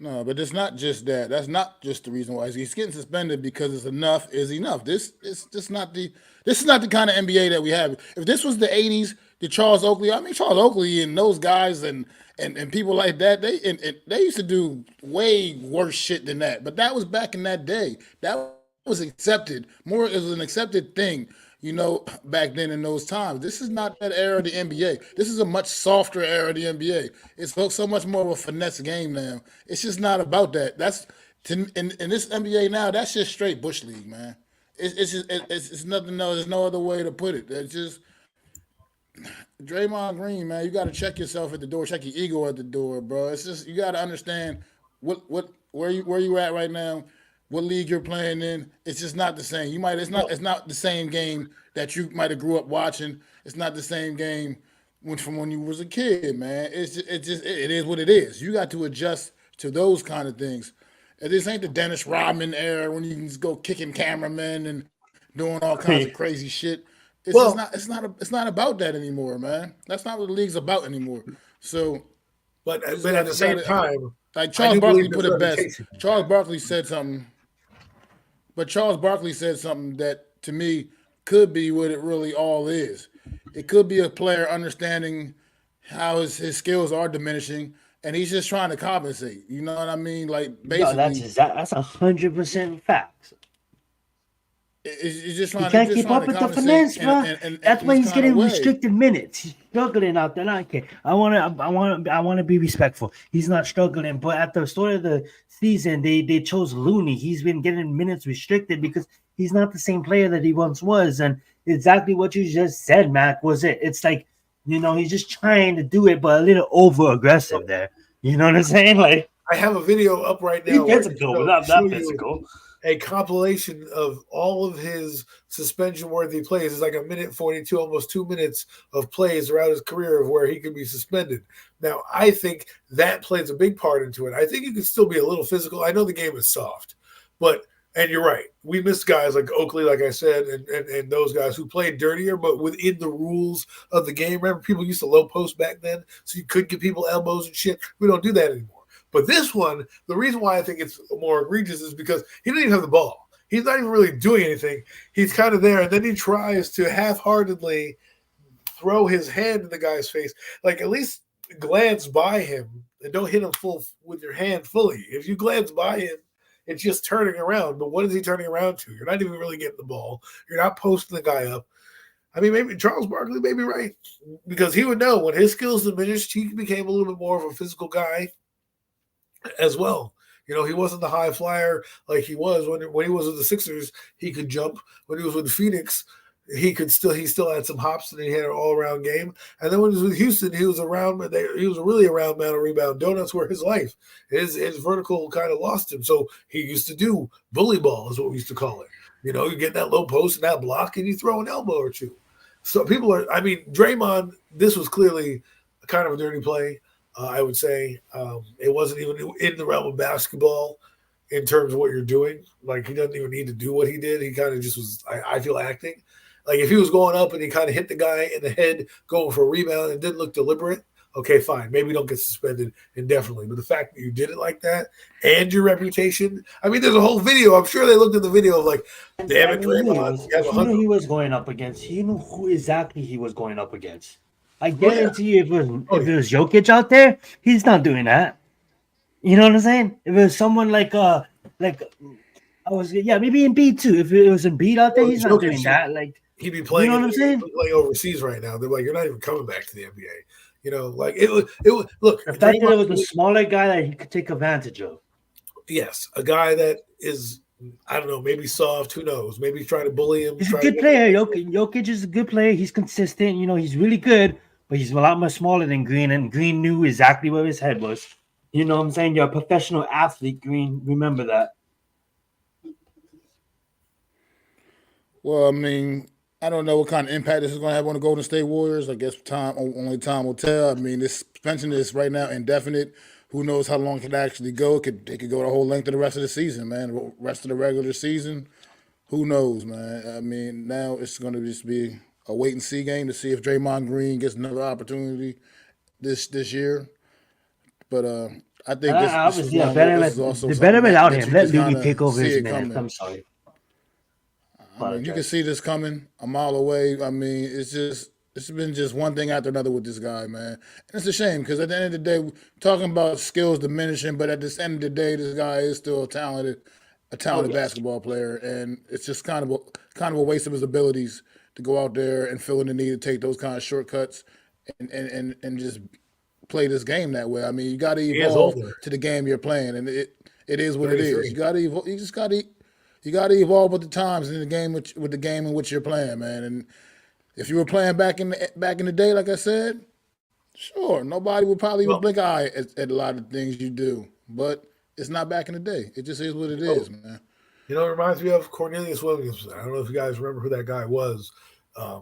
No, but it's not just that. That's not just the reason why he's getting suspended because it's enough is enough. This is not the kind of NBA that we have. If this was the '80s, the Charles Oakley and those guys and people like that, they used to do way worse shit than that. But that was back in that day. That was accepted. It was an accepted thing. Back then in those times. This is not that era of the NBA. This is a much softer era of the NBA. It's so much more of a finesse game now. It's just not about that. That's in this NBA now. That's just straight bush league, man. It's nothing else. There's no other way to put it. It's just Draymond Green, man. You got to check yourself at the door. Check your ego at the door, bro. It's just you got to understand where you at right now. What league you're playing in, it's just not the same. It's not the same game that you might have grew up watching. It's not the same game from when you was a kid, man. It is what it is. You got to adjust to those kind of things. And this ain't the Dennis Rodman era when you can just go kicking cameramen and doing all kinds of crazy shit. It's not about that anymore, man. That's not what the league's about anymore. So, but at the same time, like Charles Barkley put it best. Charles Barkley said something. But Charles Barkley said something that, to me, could be what it really all is. It could be a player understanding how his skills are diminishing, and he's just trying to compensate. You know what I mean? Like, basically. No, that's 100% facts. He's just trying he can't keep up with the finesse, bro. That's why he's getting restricted minutes. He's struggling out there. Okay, I want to be respectful. He's not struggling, but at the start of the season, they chose Looney. He's been getting minutes restricted because he's not the same player that he once was. And exactly what you just said, Mac, was it? It's like he's just trying to do it, but a little over aggressive there. You know what I'm saying? Like I have a video up right now. Physical, but not that physical. A compilation of all of his suspension-worthy plays. It's like 1:42, almost 2 minutes of plays throughout his career of where he could be suspended. Now, I think that plays a big part into it. I think you can still be a little physical. I know the game is soft, and you're right. We missed guys like Oakley, like I said, and those guys who played dirtier, but within the rules of the game. Remember, people used to low post back then, so you could give people elbows and shit. We don't do that anymore. But this one, the reason why I think it's more egregious is because he didn't even have the ball. He's not even really doing anything. He's kind of there, and then he tries to half-heartedly throw his hand in the guy's face. Like, at least glance by him and don't hit him full with your hand fully. If you glance by him, it's just turning around. But what is he turning around to? You're not even really getting the ball. You're not posting the guy up. I mean, maybe Charles Barkley may be right because he would know when his skills diminished, he became a little bit more of a physical guy as well. He wasn't the high flyer like he was when he was with the Sixers. He could jump. When he was with Phoenix, he still had some hops and he had an all around game. And then when he was with Houston, he was he was a really around man of rebound. Donuts were his life. His vertical kind of lost him. So he used to do bully ball is what we used to call it. You get that low post and that block and you throw an elbow or two. So Draymond, this was clearly kind of a dirty play. I would say it wasn't even in the realm of basketball in terms of what you're doing. Like he doesn't even need to do what he did. He kind of just was, I feel, acting. Like if he was going up and he kind of hit the guy in the head going for a rebound and didn't look deliberate, okay, fine. Maybe don't get suspended indefinitely. But the fact that you did it like that and your reputation, there's a whole video. I'm sure they looked at the video of like, damn it, Draymond. He knew he was going up against. He knew who exactly he was going up against. I guarantee you, if it was Jokic out there, he's not doing that. You know what I'm saying? If it was someone maybe Embiid too. If it was Embiid out there, he's not doing that. Like he'd be playing. You know what I'm saying? Playing overseas right now. They're like, you're not even coming back to the NBA. Like it was. Look, the fact that it was a smaller guy that he could take advantage of. Yes, a guy that is, I don't know, maybe soft. Who knows? Maybe trying to bully him. He's a good player. Jokic is a good player. He's consistent. He's really good, but he's a lot more smaller than Green, and Green knew exactly where his head was. You know what I'm saying? You're a professional athlete, Green. Remember that. Well, I don't know what kind of impact this is going to have on the Golden State Warriors. I guess only time will tell. This suspension is right now indefinite. Who knows how long it could actually go? It could go the whole length of the rest of the season, man. The rest of the regular season, who knows, man? Now it's going to just be a wait and see game to see if Draymond Green gets another opportunity this year. But I think this is also better without him. Let Louis take over his man. I'm sorry. You can see this coming a mile away. It's been just one thing after another with this guy, man. And it's a shame because at the end of the day, we're talking about skills diminishing, but at the end of the day, this guy is still a talented basketball player, and it's just kind of a waste of his abilities to go out there and feel the need to take those kind of shortcuts and just play this game that way. You got to evolve to the game you're playing, and it is what it is. You got to evolve. You got to evolve with the times in the game with the game in which you're playing, man. And if you were playing back in the day, like I said, sure, nobody would probably even blink an eye at a lot of things you do. But it's not back in the day. It just is what it is, man. It reminds me of Cornelius Williams. I don't know if you guys remember who that guy was.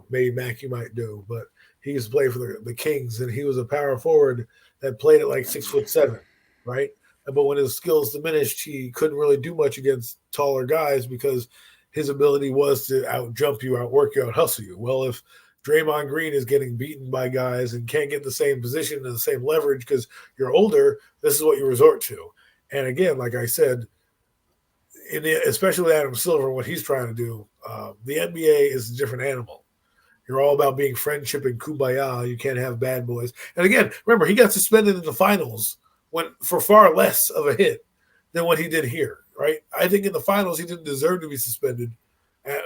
Maybe Mac, you might do, but he used to play for the Kings, and he was a power forward that played at like 6'7", right? But when his skills diminished, he couldn't really do much against taller guys because his ability was to out-jump you, outwork you, out-hustle you. Well, if Draymond Green is getting beaten by guys and can't get the same position and the same leverage because you're older, this is what you resort to. And again, like I said, especially with Adam Silver, what he's trying to do, the NBA is a different animal. You're all about being friendship and kumbaya. You can't have bad boys. And again, remember, he got suspended in the finals for far less of a hit than what he did here, right? I think in the finals he didn't deserve to be suspended. As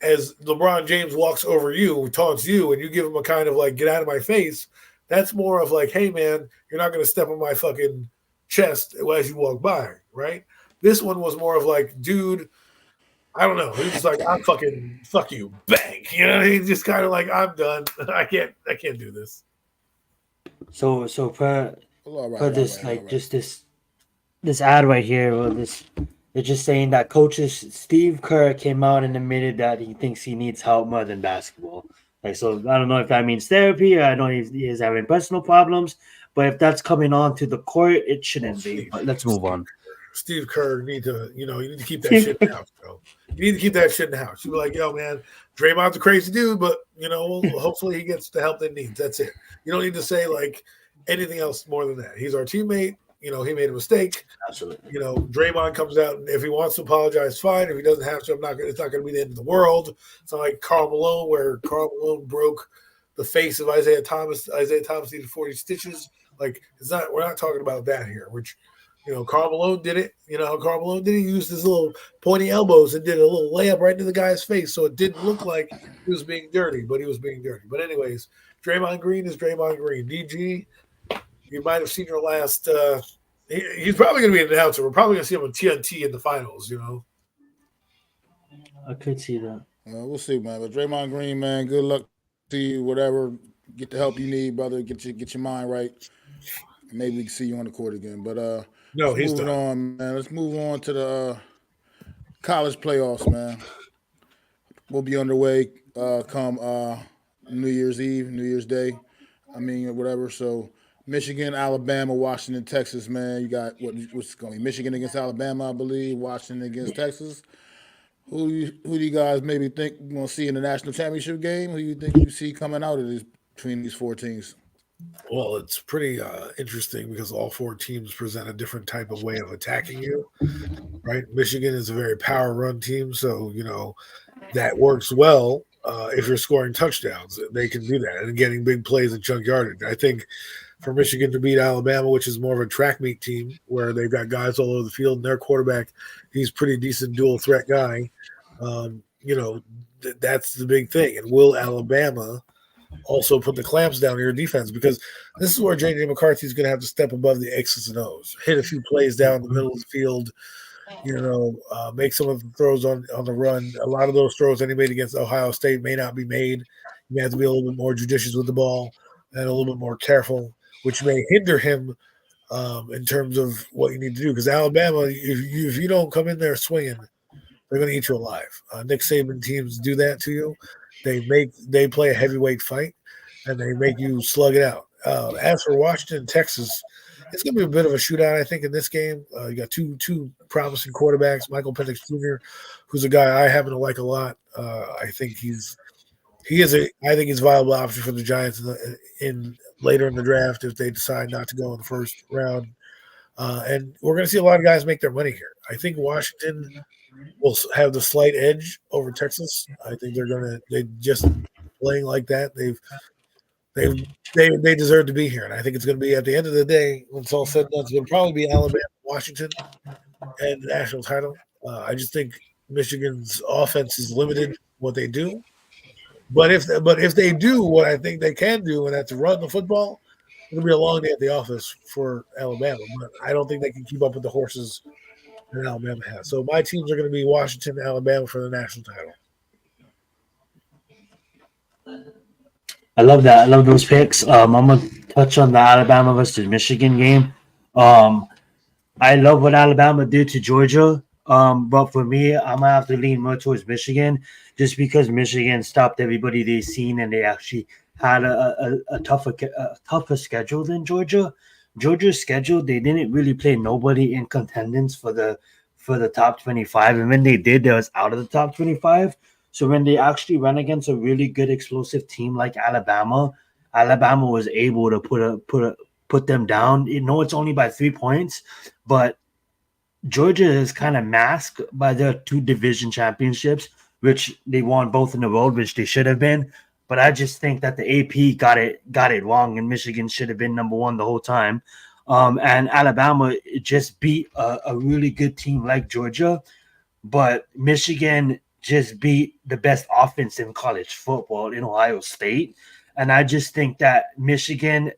LeBron James walks over you, taunts you, and you give him a kind of like get out of my face. That's more of like, hey man, you're not going to step on my fucking chest as you walk by, right? This one was more of like, dude, I don't know. He was like, I'm fucking fuck you, bang. He's just kind of like, I'm done. I can't do this. So for this ad right here, they're just saying that Steve Kerr came out and admitted that he thinks he needs help more than basketball. So I don't know if that means therapy, or I know he is having personal problems, but if that's coming on to the court, it shouldn't be. But let's move on. Steve Kerr you need to keep that shit in the house, bro. You need to keep that shit in the house. You be like, yo, man, Draymond's a crazy dude, but hopefully he gets the help that he needs. That's it. You don't need to say like anything else more than that. He's our teammate. He made a mistake. Absolutely. Draymond comes out, and if he wants to apologize, fine. If he doesn't have to, it's not going to be the end of the world. It's not like Karl Malone, where Karl Malone broke the face of Isaiah Thomas. Isaiah Thomas needed 40 stitches. Like, it's not. We're not talking about that here. Which, Karl Malone did it. Karl Malone did it. He used his little pointy elbows and did a little layup right into the guy's face, so it didn't look like he was being dirty, but he was being dirty. But anyways, Draymond Green is Draymond Green. DG, you might have seen your last. He's probably going to be an announcer. We're probably going to see him on TNT in the finals. I could see that. We'll see, man. But Draymond Green, man, good luck to you. Whatever, get the help you need, brother. Get your mind right. Maybe we can see you on the court again. But No, he's moving done. on, man. Let's move on to the college playoffs, man. We'll be underway come New Year's Eve, New Year's Day. Whatever. So Michigan, Alabama, Washington, Texas, man. You got what's going to be Michigan against Alabama, I believe. Washington against Texas. Who do you guys maybe think you're going to see in the national championship game? Who do you think you see coming out of this between these four teams? Well, it's pretty interesting because all four teams present a different type of way of attacking you, right? Michigan is a very power run team, so that works well if you're scoring touchdowns. They can do that and getting big plays and chunk yardage. I think for Michigan to beat Alabama, which is more of a track meet team where they've got guys all over the field, and their quarterback, he's pretty decent dual threat guy. That's the big thing. And will Alabama also put the clamps down on your defense? Because this is where J.J. McCarthy is going to have to step above the X's and O's, hit a few plays down the middle of the field, make some of the throws on the run. A lot of those throws that he made against Ohio State may not be made. You may have to be a little bit more judicious with the ball and a little bit more careful, which may hinder him in terms of what you need to do. Because Alabama, if you don't come in there swinging, they're going to eat you alive. Nick Saban teams do that to you. They play a heavyweight fight, and they make you slug it out. As for Washington, Texas, it's going to be a bit of a shootout, I think, in this game. You got two promising quarterbacks, Michael Penix Jr., who's a guy I happen to like a lot. I think he's a viable option for the Giants in later in the draft if they decide not to go in the first round. And we're going to see a lot of guys make their money here. I think Washington will have the slight edge over Texas. I think they just playing like that. They deserve to be here, and I think it's going to be at the end of the day when it's all said and done. It's going to probably be Alabama, Washington, and the national title. I just think Michigan's offense is limited what they do. But if they do what I think they can do, and that's run the football, it'll be a long day at the office for Alabama. But I don't think they can keep up with the horses that Alabama has. So my teams are going to be Washington and Alabama for the national title. I love that. I love those picks. I'm gonna touch on the Alabama versus Michigan game. I love what Alabama did to Georgia. But for me, I'm gonna have to lean more towards Michigan, just because Michigan stopped everybody they've seen, and they actually had a tougher schedule than Georgia. Georgia's schedule, they didn't really play nobody in contendance for the top 25, and when they did, they was out of the top 25. So when they actually ran against a really good explosive team like Alabama, Alabama was able to put them down. It's only by 3 points, but Georgia is kind of masked by their 2 division championships, which they won both in a row, which they should have been. But I just think that the AP got it wrong, and Michigan should have been number 1 the whole time. And Alabama just beat a really good team like Georgia, but Michigan just beat the best offense in college football in Ohio State. And I just think that Michigan's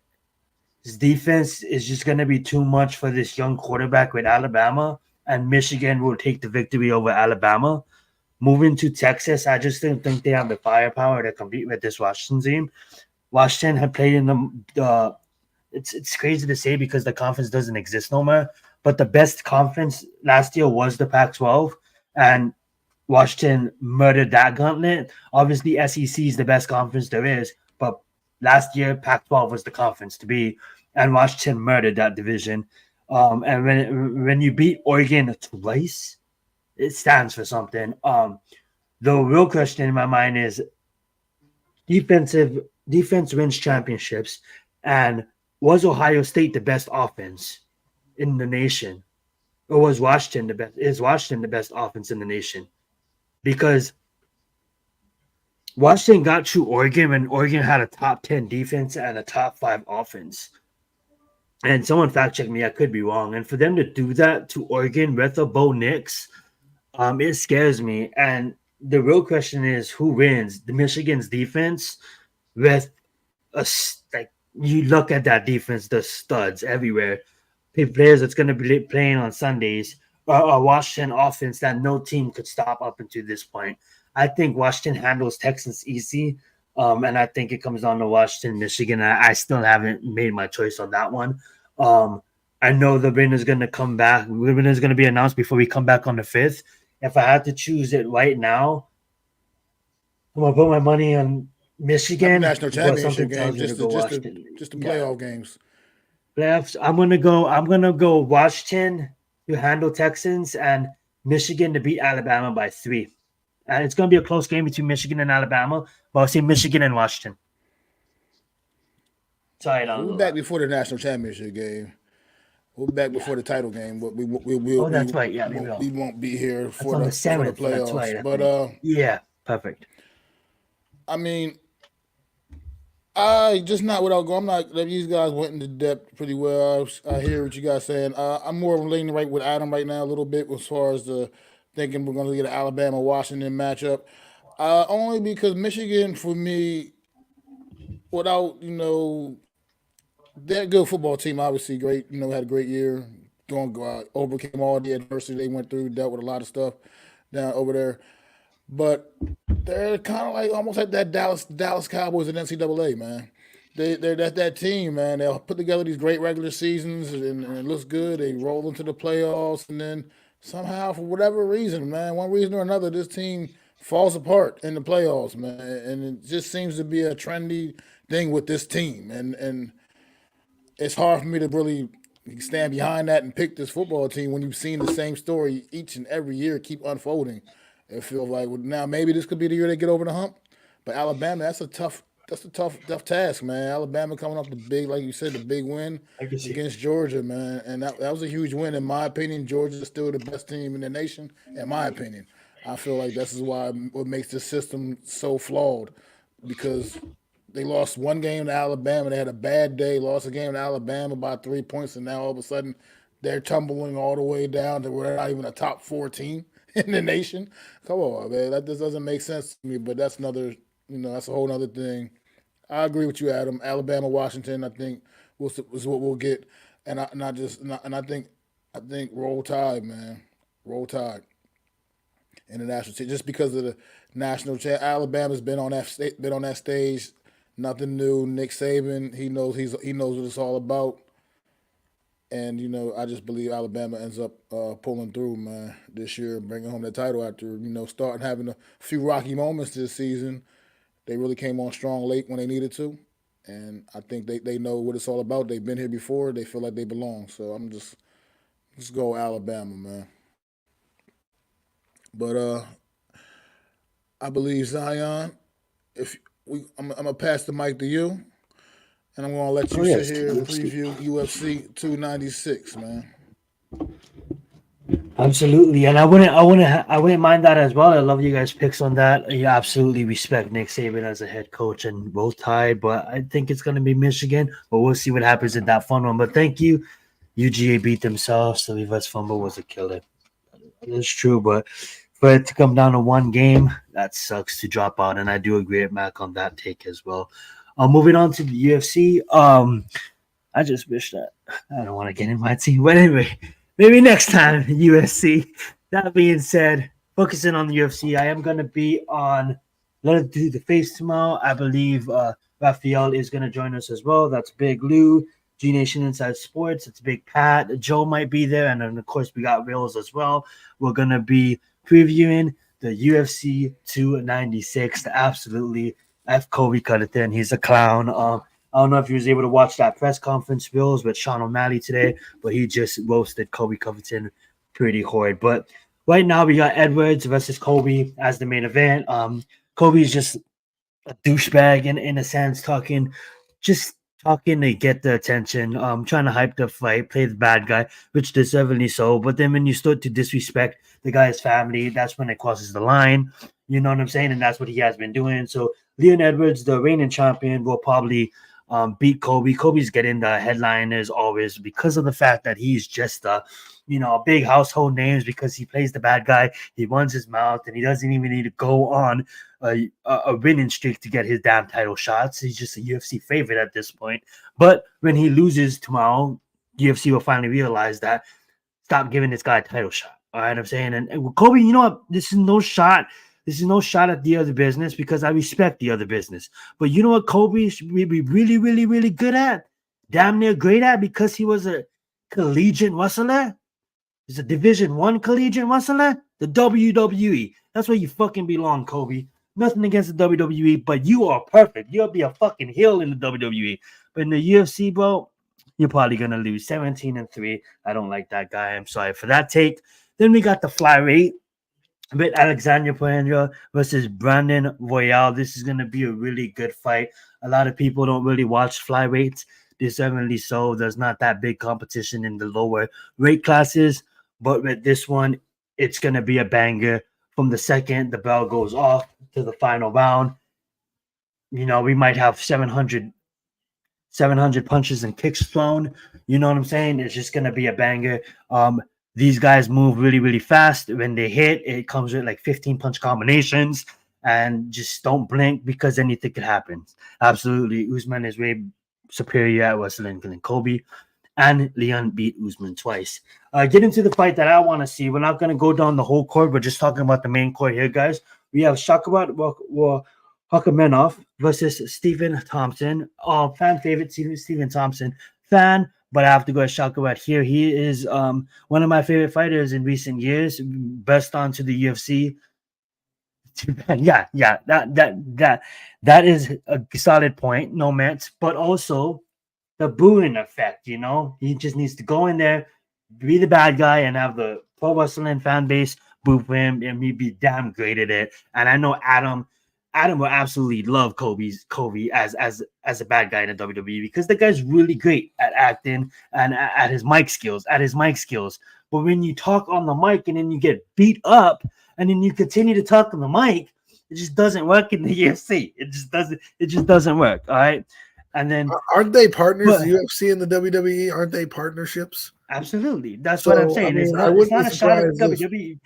defense is just going to be too much for this young quarterback with Alabama, and Michigan will take the victory over Alabama. Moving to Texas, I just didn't think they have the firepower to compete with this Washington team. Washington had played in the it's crazy to say because the conference doesn't exist no more, but the best conference last year was the Pac-12, and Washington murdered that gauntlet. Obviously, SEC is the best conference there is, but last year, Pac-12 was the conference to be, and Washington murdered that division. And when you beat Oregon twice, it stands for something. The real question in my mind is defense wins championships, and was Ohio State the best offense in the nation? Or was Washington the best? Is Washington the best offense in the nation? Because Washington got through Oregon when Oregon had a top 10 defense and a top 5 offense. And someone fact check me, I could be wrong. And for them to do that to Oregon with the Bo Nix, it scares me. And the real question is who wins? The Michigan's defense with like you look at that defense, the studs everywhere, players that's going to be playing on Sundays, a Washington offense that no team could stop up until this point. I think Washington handles Texans easy, and I think it comes down to Washington, Michigan. I still haven't made my choice on that one. Um, I know the winner is going to come back. The winner is going to be announced before we come back on the 5th. If I had to choose it right now, I'm going to put my money on Michigan, national but something championship game, tells me to go Washington. just the playoff games. Playoffs. I'm gonna go Washington to handle Texans and Michigan to beat Alabama by 3. And it's gonna be a close game between Michigan and Alabama, but I'll say Michigan and Washington. Sorry, We'll be back before the national championship game. We'll be back before the title game, but that's right. Yeah, we won't be here for the the 7th. playoffs. That's right. But yeah, perfect. I mean, I just not without going. I'm not. These guys went into depth pretty well. I hear what you guys saying. I'm more leaning right with Adam right now a little bit as far as the thinking we're going to get an Alabama-Washington matchup. Only because Michigan, for me, without they're a good football team. Obviously, great. Had a great year. Overcame all the adversity they went through. Dealt with a lot of stuff down over there. But they're kind of like almost like that Dallas Cowboys in NCAA, man. They're that team, man. They'll put together these great regular seasons and it looks good. They roll into the playoffs, and then somehow, for whatever reason, man, one reason or another, this team falls apart in the playoffs, man. And it just seems to be a trendy thing with this team. And it's hard for me to really stand behind that and pick this football team when you've seen the same story each and every year keep unfolding. It feels like now maybe this could be the year they get over the hump. But Alabama, that's a tough task, man. Alabama coming off the big, like you said, the big win against Georgia, man. And that was a huge win in my opinion. Georgia's still the best team in the nation, in my opinion. I feel like this is what makes this system so flawed, because they lost one game to Alabama. They had a bad day, lost a game to Alabama by 3 points, and now all of a sudden they're tumbling all the way down to where they're not even a top 4 team in the nation. Come on, man. That just doesn't make sense to me, but that's another, that's a whole other thing. I agree with you, Adam. Alabama, Washington, I think is what we'll get. And I think Roll Tide, man. Roll Tide in the national team. Just because of the national Alabama's been on that stage. Nothing new. Nick Saban, he knows what it's all about. And, I just believe Alabama ends up pulling through, man, this year, bringing home the title after, starting having a few rocky moments this season. They really came on strong late when they needed to. And I think they know what it's all about. They've been here before. They feel like they belong. So I'm just go Alabama, man. But I believe, Zion, I'm going to pass the mic to you. And I'm going to let you sit here and preview UFC 296, man. Absolutely, and I wouldn't mind that as well. I love you guys' picks on that. You absolutely respect Nick Saban as a head coach and Roll Tide, but I think it's going to be Michigan. But we'll see what happens in that fun one. But thank you. UGA beat themselves. The reverse fumble was a killer. It's true, but for it to come down to one game, that sucks to drop out. And I do agree with Mac on that take as well. Moving on to the UFC. I just wish that I don't want to get in my team, but anyway, maybe next time UFC. That being said, focusing on the UFC, I am gonna be on Let's Do the Face tomorrow. I believe Raphael is gonna join us as well. That's Big Lou, G Nation Inside Sports. It's Big Pat. Joe might be there, and then of course we got Reels as well. We're gonna be previewing the UFC 296. Absolutely. F. Kobe cut it in. He's a clown. I don't know if he was able to watch that press conference Bills with Sean O'Malley today, but he just roasted Kobe Covington pretty hard. But right now we got Edwards versus Kobe as the main event. Kobe's just a douchebag in a sense, talking to get the attention, trying to hype the fight, play the bad guy, which deservedly so. But then when you start to disrespect the guy's family, that's when it crosses the line. You know what I'm saying? And that's what he has been doing. So Leon Edwards, the reigning champion, will probably beat Kobe. Kobe's getting the headliners always because of the fact that he's just a big household names because he plays the bad guy. He runs his mouth and he doesn't even need to go on a winning streak to get his damn title shots. He's just a UFC favorite at this point. But when he loses tomorrow, UFC will finally realize that stop giving this guy a title shot. All right, I'm saying, and with Kobe, you know what? This is no shot. This is no shot at the other business because I respect the other business. But you know what Kobe should be really, really, really good at? Damn near great at because he was a collegiate wrestler. He's a Division I collegiate wrestler. The WWE. That's where you fucking belong, Kobe. Nothing against the WWE, but you are perfect. You'll be a fucking heel in the WWE. But in the UFC, bro, you're probably gonna lose 17-3. I don't like that guy. I'm sorry for that take. Then we got the flyweight with Alexander Pereira versus Brandon Royale. This is gonna be a really good fight. A lot of people don't really watch flyweights. Deservedly so. There's not that big competition in the lower weight classes, but with this one, it's gonna be a banger. From the second the bell goes off to the final round, we might have 700 punches and kicks thrown. You know what I'm saying? It's just gonna be a banger. These guys move really, really fast. When they hit, it comes with like 15 punch combinations, and just don't blink because anything could happen. Absolutely, Usman is way superior at wrestling than Kobe, and Leon beat Usman twice. Get into the fight that I want to see. We're not gonna go down the whole court. We're just talking about the main court here, guys. We have Shakurat Hakamenov versus Stephen Thompson. Fan favorite, Stephen Thompson fan, but I have to go with Shakurat here. He is one of my favorite fighters in recent years. Best onto the UFC. Yeah, that is a solid point. No match, but also the booing effect. He just needs to go in there, be the bad guy, and have the pro wrestling fan base boo for him, and he'd be damn great at it. And I know Adam will absolutely love Kobe as a bad guy in the WWE because the guy's really great at acting and at his mic skills. But when you talk on the mic and then you get beat up and then you continue to talk on the mic, it just doesn't work in the UFC. It just doesn't work. All right. And then aren't they partners? The UFC and the WWE, aren't they partnerships? Absolutely. That's what I'm saying. It's not a shot at the WWE.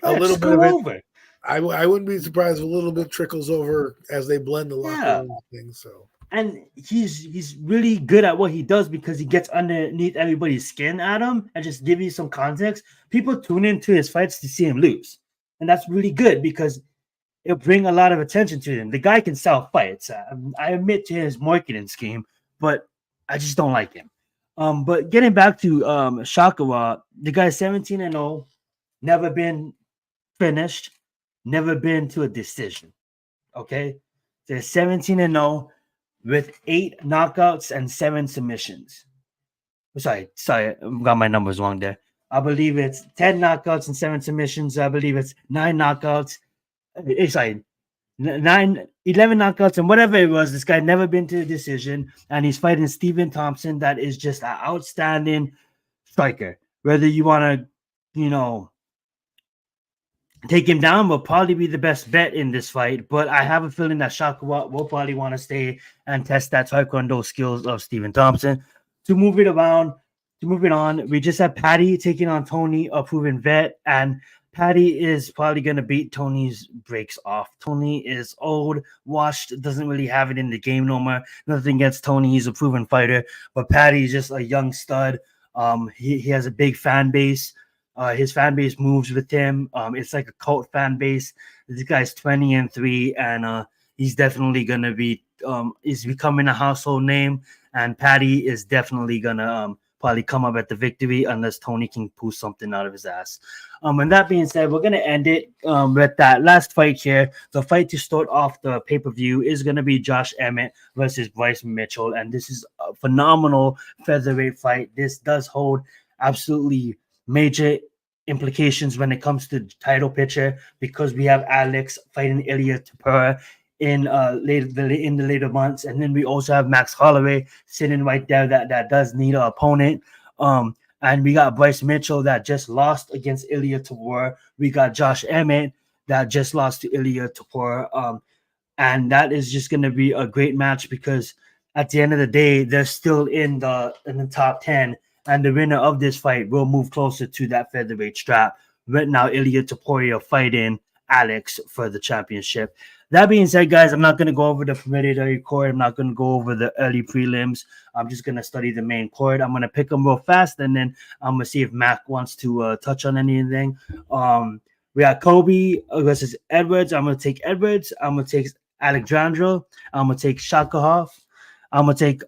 A little bit of it. I wouldn't be surprised if a little bit trickles over as they blend the locker room things. So, and he's really good at what he does because he gets underneath everybody's skin, Adam, and just give you some context. People tune into his fights to see him lose, and that's really good because it'll bring a lot of attention to him. The guy can sell fights. I admit to his marketing scheme, but I just don't like him. But getting back to Shakurat, the guy's 17-0, never been finished. Never been to a decision. Okay, they're 17-0 with 8 knockouts and 7 submissions. Sorry, I got my numbers wrong there. I believe it's 10 knockouts and 7 submissions. I believe it's 9 knockouts. 11 knockouts and whatever it was. This guy never been to a decision, and he's fighting Stephen Thompson. That is just an outstanding striker. Whether you want to, take him down will probably be the best bet in this fight, but I have a feeling that Shakurat will probably want to stay and test that taekwondo skills of Stephen Thompson. To move it on, we just have Patty taking on Tony, a proven vet, and Patty is probably going to beat Tony's breaks off. Tony is old, washed, doesn't really have it in the game no more. Nothing against Tony, he's a proven fighter, but Patty is just a young stud. He has a big fan base. His fan base moves with him. It's like a cult fan base. This guy's 20-3, and he's definitely gonna be is becoming a household name. And Patty is definitely gonna probably come up at the victory unless Tony can pull something out of his ass. And that being said, we're gonna end it with that last fight here. The fight to start off the pay-per-view is gonna be Josh Emmett versus Bryce Mitchell, and this is a phenomenal featherweight fight. This does hold absolutely major implications when it comes to title picture because we have Alex fighting Ilya Tapura in the later months, and then we also have Max Holloway sitting right there that does need an opponent. And we got Bryce Mitchell that just lost against Ilya Tapura. We got Josh Emmett that just lost to Ilya Tapura. And that is just going to be a great match because at the end of the day, they're still in the top 10, and the winner of this fight will move closer to that featherweight strap. Right now, Ilya Topuria fighting Alex for the championship. That being said, guys, I'm not going to go over the preliminary card. I'm not going to go over the early prelims. I'm just going to study the main card. I'm going to pick them real fast, and then I'm going to see if Mac wants to touch on anything. We got Kobe versus Edwards. I'm going to take Edwards. I'm going to take Alexandro. I'm going to take Shakahov. I'm going to take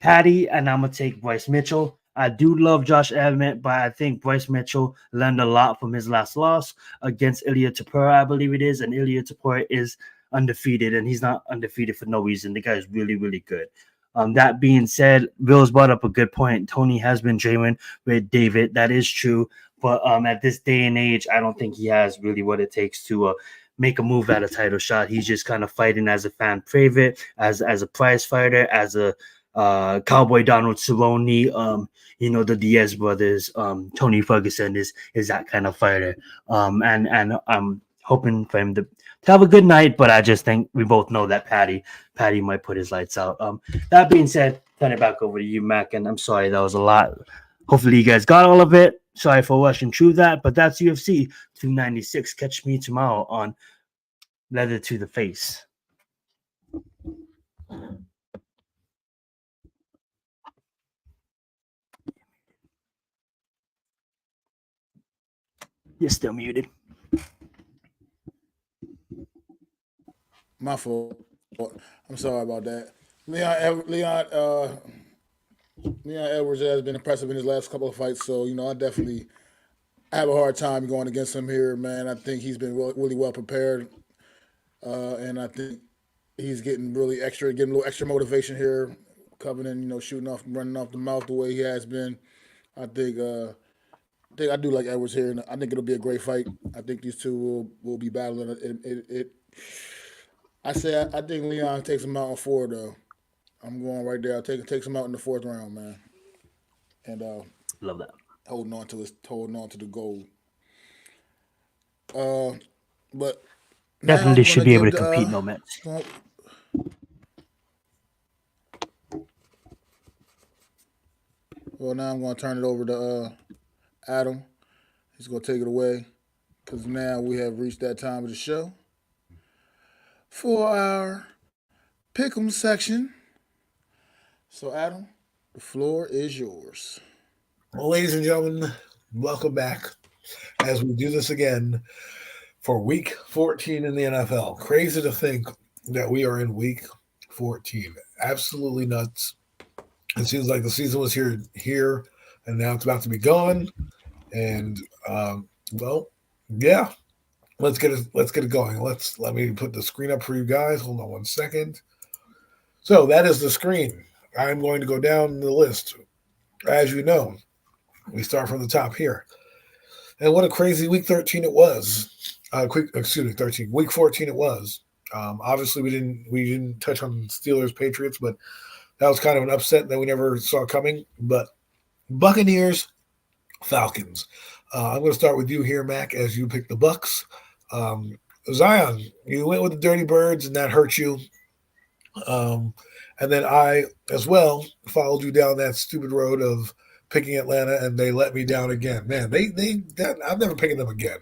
Patty, and I'm going to take Bryce Mitchell. I do love Josh Emmett, but I think Bryce Mitchell learned a lot from his last loss against Ilya Topuria, I believe it is. And Ilya Topuria is undefeated, and he's not undefeated for no reason. The guy is really, really good. That being said, Bill's brought up a good point. Tony has been dreaming with David. That is true. But at this day and age, I don't think he has really what it takes to make a move at a title shot. He's just kind of fighting as a fan favorite, as a prize fighter, as a Cowboy Donald Cerrone, the Diaz brothers. Tony Ferguson is that kind of fighter. And I'm hoping for him to have a good night, but I just think we both know that Patty might put his lights out. That being said, turn it back over to you, Mac, and I'm sorry that was a lot. Hopefully you guys got all of it. Sorry for rushing through that, but that's UFC 296. Catch me tomorrow on Leather to the Face. You're still muted. My fault. I'm sorry about that. Leon Edwards has been impressive in his last couple of fights, so I definitely have a hard time going against him here, man. I think he's been really well prepared, and I think he's getting a little extra motivation here, coming in, shooting off, running off the mouth the way he has been. I think I do like Edwards here, and I think it'll be a great fight. I think these two will be battling. I think Leon takes him out in 4, though. I'm going right there. Takes him out in the 4th round, man. And love that. Holding on to the gold. But definitely should be able to compete, no match. Well, now I'm going to turn it over to Adam. He's going to take it away because now we have reached that time of the show for our pick'em section. So, Adam, the floor is yours. Well, ladies and gentlemen, welcome back as we do this again for week 14 in the NFL. Crazy to think that we are in week 14. Absolutely nuts. It seems like the season was here, and now it's about to be gone. And yeah, let's get it going. Let me put the screen up for you guys. Hold on one second. So that is the screen. I'm going to go down the list. As you know, we start from the top here. And what a crazy week 13 it was. Week 14 it was. Obviously we didn't touch on Steelers Patriots, but that was kind of an upset that we never saw coming. But Buccaneers, Falcons. I'm going to start with you here, Mac, as you pick the Bucks. Zion, you went with the Dirty Birds, and that hurt you. And then I, as well, followed you down that stupid road of picking Atlanta, and they let me down again. Man, I'm never picking them again.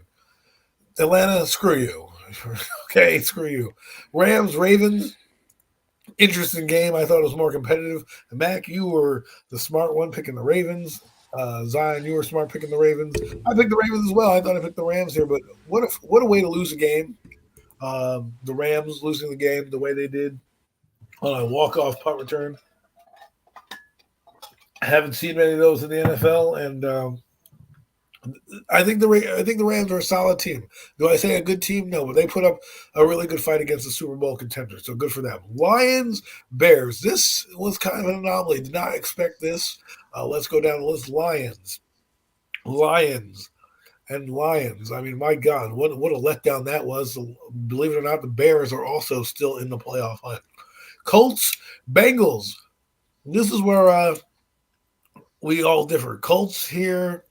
Atlanta, screw you. Okay, screw you. Rams, Ravens, interesting game. I thought it was more competitive. And Mac, you were the smart one picking the Ravens. Zion, you were smart picking the Ravens. I picked the Ravens as well. I thought I picked the Rams here, but what a way to lose a game. The Rams losing the game the way they did on a walk-off punt return. I haven't seen many of those in the NFL, and I think the Rams are a solid team. Do I say a good team? No, but they put up a really good fight against the Super Bowl contender, so good for them. Lions, Bears. This was kind of an anomaly. Did not expect this. Let's go down the list. Lions. I mean, my God, what a letdown that was. Believe it or not, the Bears are also still in the playoff hunt. Colts, Bengals. This is where we all differ. Colts here.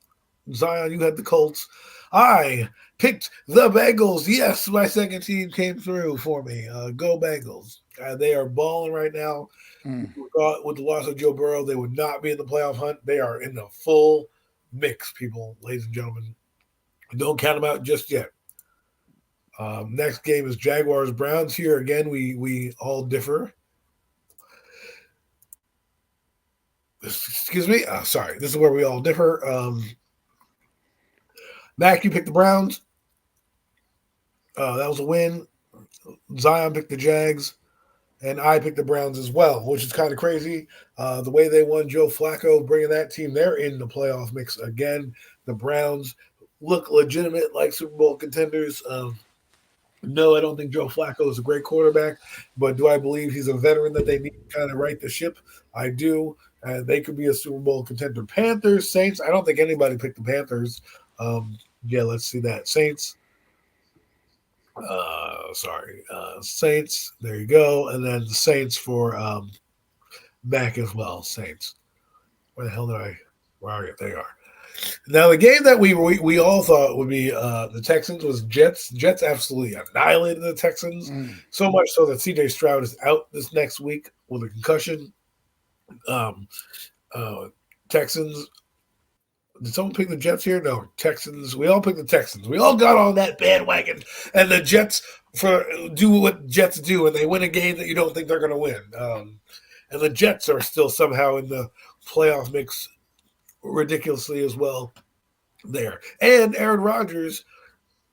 Zion, you had the Colts. I picked the Bengals. Yes, my second team came through for me. Go Bengals. They are balling right now. With the loss of Joe Burrow, they would not be in the playoff hunt. They are in the full mix, people, ladies and gentlemen. Don't count them out just yet. Next game is Jaguars Browns. Here again, we all differ. Excuse me. Sorry, this is where we all differ. Mac, you picked the Browns. That was a win. Zion picked the Jags, and I picked the Browns as well, which is kind of crazy. The way they won Joe Flacco, bringing that team, they're in the playoff mix again. The Browns look legitimate, like Super Bowl contenders. No, I don't think Joe Flacco is a great quarterback, but do I believe he's a veteran that they need to kind of right the ship? I do. They could be a Super Bowl contender. Panthers, Saints. I don't think anybody picked the Panthers. Yeah, let's see that. Saints. Saints. There you go. And then the Saints for Mac as well. Saints. Where the hell did I? Where are you? There you are. Now, the game that we all thought would be the Texans was Jets. Jets absolutely annihilated the Texans, so much so that C.J. Stroud is out this next week with a concussion. Texans. Did someone pick the Jets here? No, Texans. We all picked the Texans. We all got on that bandwagon, and the Jets do what Jets do, and they win a game that you don't think they're going to win. And the Jets are still somehow in the playoff mix ridiculously as well there. And Aaron Rodgers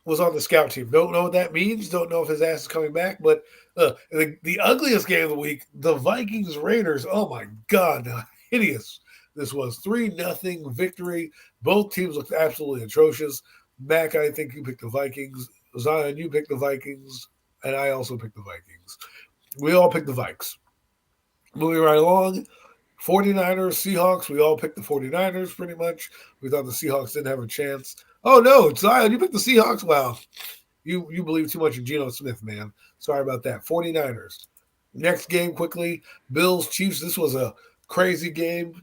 was on the scout team. Don't know what that means. Don't know if his ass is coming back. But the ugliest game of the week, the Vikings-Raiders. Oh, my God. Hideous. This was 3-0 victory. Both teams looked absolutely atrocious. Mac, I think you picked the Vikings. Zion, you picked the Vikings. And I also picked the Vikings. We all picked the Vikes. Moving right along, 49ers, Seahawks. We all picked the 49ers pretty much. We thought the Seahawks didn't have a chance. Oh, no, Zion, you picked the Seahawks? Wow. You believe too much in Geno Smith, man. Sorry about that. 49ers. Next game quickly, Bills, Chiefs. This was a crazy game.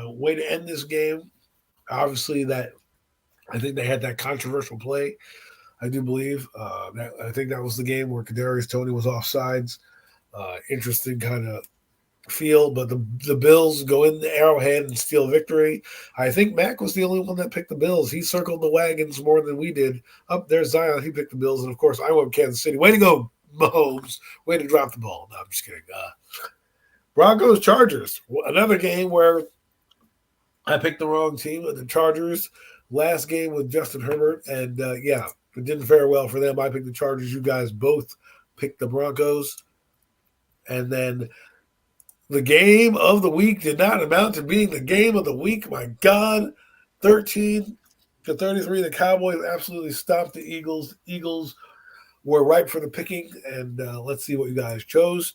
Way to end this game. Obviously, I think they had that controversial play. I do believe. I think that was the game where Kadarius Toney was offsides. Interesting kind of feel, but the Bills go in the Arrowhead and steal victory. I think Mac was the only one that picked the Bills. He circled the wagons more than we did. Up there's Zion. He picked the Bills, and of course I went Kansas City. Way to go, Mahomes. Way to drop the ball. No, I'm just kidding. Broncos Chargers. Another game where I picked the wrong team. The Chargers. Last game with Justin Herbert, and it didn't fare well for them. I picked the Chargers. You guys both picked the Broncos, and then the game of the week did not amount to being the game of the week. My God, 13-33. The Cowboys absolutely stopped the Eagles. Eagles were ripe for the picking, and let's see what you guys chose.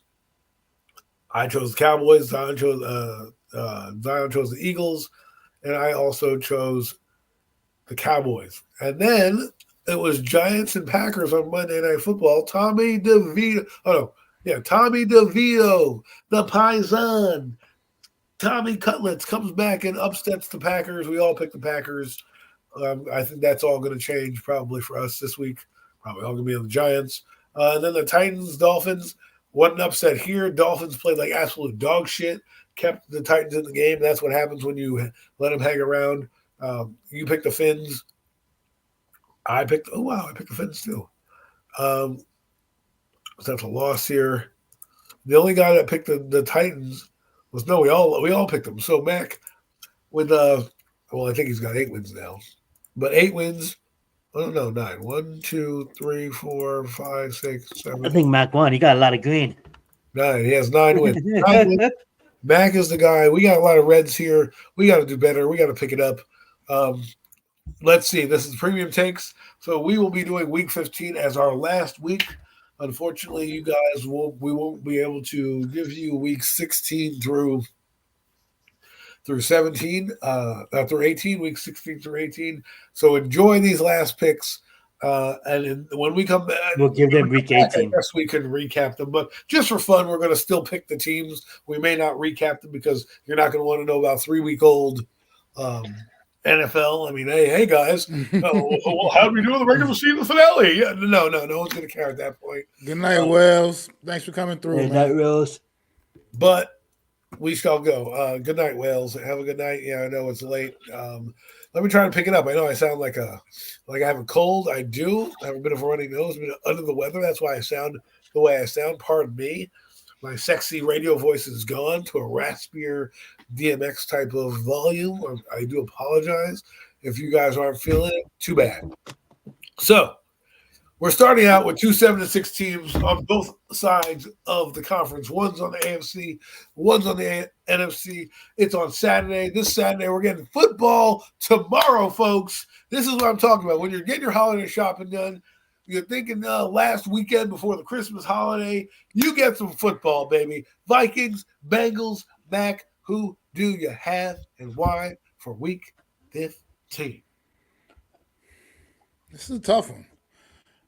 I chose the Cowboys. Zion chose the Eagles, and I also chose the Cowboys. And then it was Giants and Packers on Monday Night Football. Tommy DeVito. Oh, no. Yeah, Tommy DeVito, the Paisan. Tommy Cutlets comes back and upsets the Packers. We all picked the Packers. I think that's all going to change probably for us this week. Probably all going to be on the Giants. And then the Titans, Dolphins. Wasn't upset here. Dolphins played like absolute dog shit. Kept the Titans in the game. That's what happens when you let them hang around. You picked the Fins. I picked the Fins too. So that's a loss here. The only guy that picked the Titans was we all picked them. So Mac with I think he's got 8 wins now. But 8 wins. Oh no, 9. 1, 2, 3, 4, 5, 6, 7. I think Mac won. He got a lot of green. 9. He has 9 wins. 9 wins. Mac is the guy. We got a lot of reds here. We got to do better. We got to pick it up. Let's see. This is Premium Takes. So we will be doing week 15 as our last week. Unfortunately, you guys we won't be able to give you week 16 through 17, through 18, week 16 through 18. So enjoy these last picks. And when we come back, we'll give them week 18. I guess we can recap them. But just for fun, we're going to still pick the teams. We may not recap them because you're not going to want to know about 3-week-old NFL. I mean, hey guys. Well, how do we do in the regular season finale? Yeah, no one's going to care at that point. Good night, Wells. Thanks for coming through, Hey, man. Night Rose. But we shall go. Good night, Wales. Have a good night. Yeah, I know it's late. Let me try to pick it up. I know I sound like I have a cold. I do. I have a bit of a runny nose, a bit under the weather. That's why I sound the way I sound. Pardon me. My sexy radio voice is gone to a raspier DMX type of volume. I do apologize if you guys aren't feeling it. Too bad. So we're starting out with 2 7-6 teams on both sides of the conference. One's on the AFC, one's on the NFC. It's on Saturday. This Saturday, we're getting football tomorrow, folks. This is what I'm talking about. When you're getting your holiday shopping done, you're thinking last weekend before the Christmas holiday, you get some football, baby. Vikings, Bengals, Mac, who do you have and why for week 15? This is a tough one.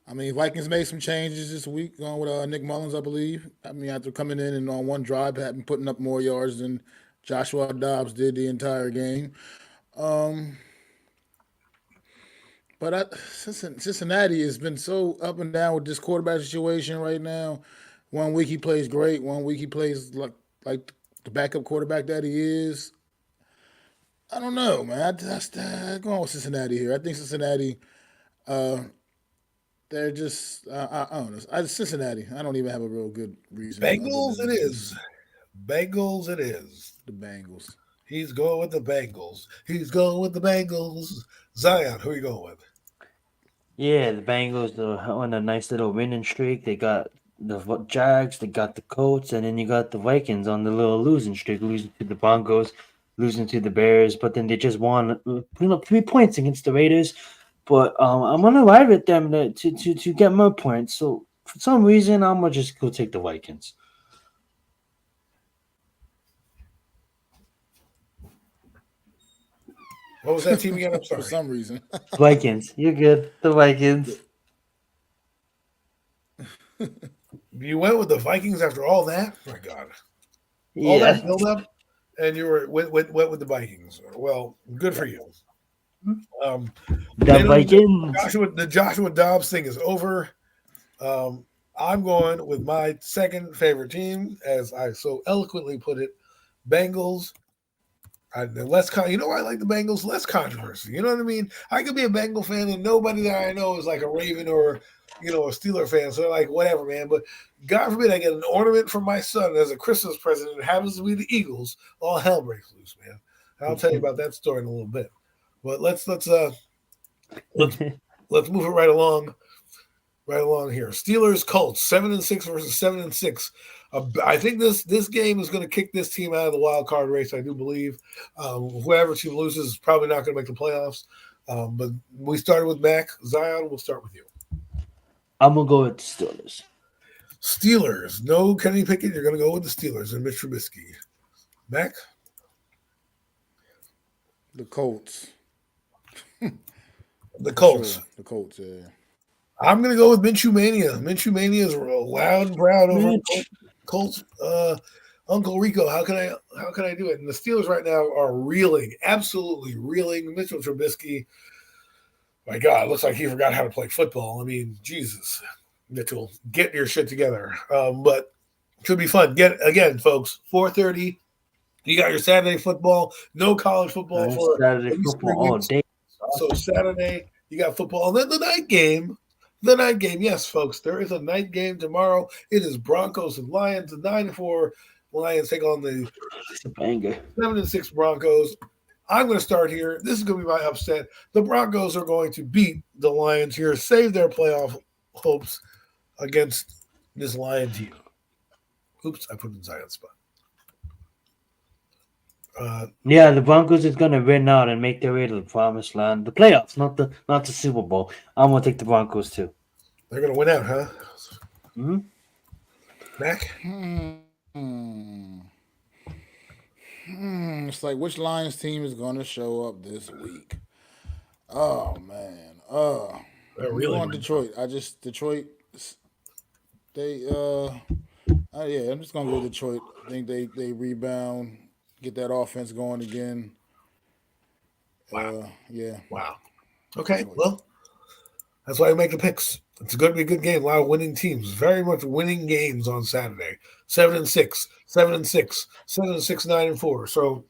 I mean, Vikings made some changes this week, going with Nick Mullins, I believe. I mean, after coming in and on one drive, having putting up more yards than Joshua Dobbs did the entire game. But Cincinnati has been so up and down with this quarterback situation right now. One week he plays great, one week he plays like the backup quarterback that he is. I don't know, man. I'm going with Cincinnati here. I think Cincinnati. They're just I don't know. Cincinnati. I don't even have a real good reason. Bengals it is. Bengals it is. The Bengals. He's going with the Bengals. He's going with the Bengals. Zion, who are you going with? Yeah, the Bengals are on a nice little winning streak. They got the Jags, they got the Colts, and then you got the Vikings on the little losing streak, losing to the Broncos, losing to the Bears. But then they just won, putting up 3 points against the Raiders. But I'm gonna ride with them to get more points. So for some reason, I'm gonna just go take the Vikings. What was that team again? I'm sorry. For some reason. Vikings, you're good. The Vikings. You went with the Vikings after all that? Oh my God. Yeah. All that build up, and you went with the Vikings. Well, good for you. The Vikings. The Joshua Dobbs thing is over. I'm going with my second favorite team, as I so eloquently put it, Bengals. You know why I like the Bengals? Less controversy. You know what I mean? I could be a Bengal fan, and nobody that I know is like a Raven or a Steeler fan. So they're like, whatever, man. But God forbid I get an ornament from my son as a Christmas present. It happens to be the Eagles. All hell breaks loose, man. I'll tell you about that story in a little bit. But let's move it right along here. Steelers Colts 7-6 versus 7-6. I think this game is going to kick this team out of the wild card race. I do believe whoever team loses is probably not going to make the playoffs. But we started with Mac. Zion, we'll start with you. I'm gonna go with the Steelers. Steelers. No Kenny Pickett. You're going to go with the Steelers and Mitch Trubisky. Mac. The Colts. The Colts. Sure. The Colts, yeah. I'm going to go with Minshew Mania. Minshew Mania is loud and proud over Colts. Uncle Rico, how can I do it? And the Steelers right now are reeling, absolutely reeling. Mitchell Trubisky, my God, looks like he forgot how to play football. I mean, Jesus, Mitchell, get your shit together. But it should be fun. Again, folks, 4:30. You got your Saturday football. No college football for Saturday football all day. So Saturday, you got football. And then the night game. The night game, yes, folks. There is a night game tomorrow. It is Broncos and Lions. The 9-4 Lions take on the 7-6 Broncos. I'm going to start here. This is going to be my upset. The Broncos are going to beat the Lions here, save their playoff hopes against this Lion team. Oops, I put in Zion's spot. Yeah, the Broncos is gonna win out and make their way to the promised land, the playoffs, not the Super Bowl. I'm gonna take the Broncos too. They're gonna win out, huh? Mm-hmm. Mac. It's like which Lions team is gonna show up this week? Oh man. They're really on Detroit. Detroit. They yeah. I'm just gonna go with Detroit. I think they rebound. Get that offense going again. Wow. Yeah. Wow. Okay. Choice. Well, that's why we make the picks. It's going to be a good game. A lot of winning teams. Very much winning games on Saturday. 7-6, 7-6, 7-6, 9-4. So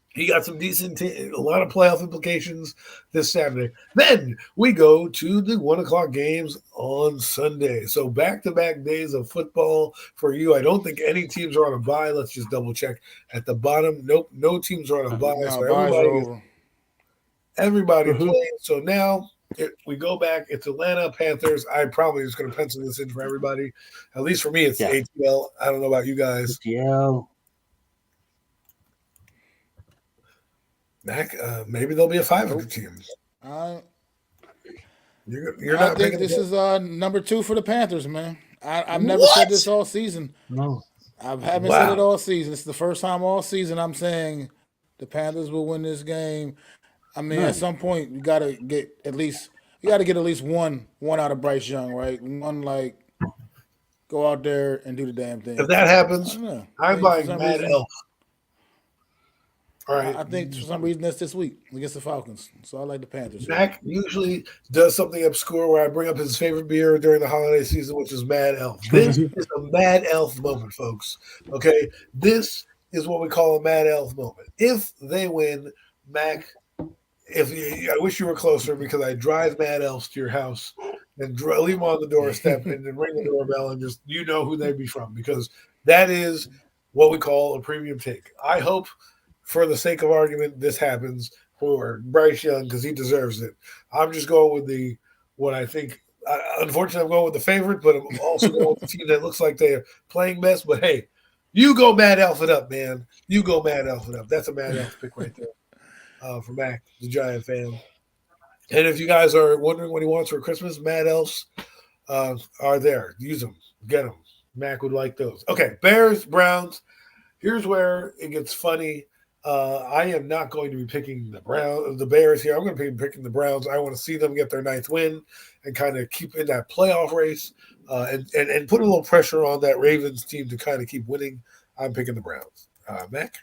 he got some a lot of playoff implications this Saturday. Then we go to the 1 o'clock games on Sunday. So back-to-back days of football for you. I don't think any teams are on a bye. Let's just double check at the bottom. Nope, no teams are on a bye. No, So buys are over. everybody Mhm. plays. So now we go back. It's Atlanta Panthers. I probably just going to pencil this in for everybody. At least for me, it's Yeah. ATL. I don't know about you guys. Yeah. Mac, maybe there'll be a 500 Nope. team. I You're I not think picking this the is number 2 for the Panthers, man. I've never said what? this all season. No. I haven't said it Wow. all season. It's the first time all season I'm saying the Panthers will win this game. I mean, at Nice. some point you got to get at least one out of Bryce Young, right? One like go out there and do the damn If thing. that I happens, don't know. I I'm think for buying some Mad reason, Elf. All right. I think for some reason that's this week against the Falcons. So I like the Panthers here. Mac usually does something obscure where I bring up his favorite beer during the holiday season, which is Mad Elf. This is a Mad Elf moment, folks. Okay. This is what we call a Mad Elf moment. If they win, Mac, I wish you were closer because I drive Mad Elves to your house and leave them on the doorstep and then ring the doorbell and just who they be from because that is what we call a premium take. I hope, for the sake of argument, this happens for Bryce Young because he deserves it. I'm just going with what I think. Unfortunately, I'm going with the favorite, but I'm also going with the team that looks like they're playing best. But hey, you go Mad Elf it up, man. You go Mad Elf it up. That's a Mad Elf pick right there. For Mac, the Giant fan. And if you guys are wondering what he wants for Christmas, Mad Elves are there. Use them. Get them. Mac would like those. Okay, Bears, Browns. Here's where it gets funny. I am not going to be picking the Bears here. I'm going to be picking the Browns. I want to see them get their ninth win and kind of keep in that playoff race and put a little pressure on that Ravens team to kind of keep winning. I'm picking the Browns. Mac?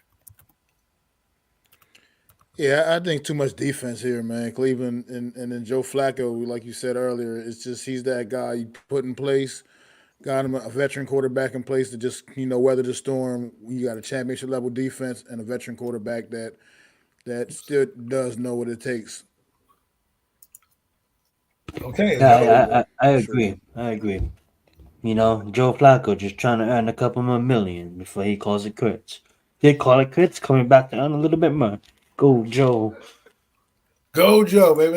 Yeah, I think too much defense here, man. Cleveland and then Joe Flacco, like you said earlier, it's just he's that guy you put in place, got him a veteran quarterback in place to just weather the storm. You got a championship level defense and a veteran quarterback that still does know what it takes. Okay. Yeah, I For sure. agree. I agree. Joe Flacco just trying to earn a couple more million before he calls it quits. Did call it quits, coming back to earn a little bit more. Go, Joe. Go Joe. Maybe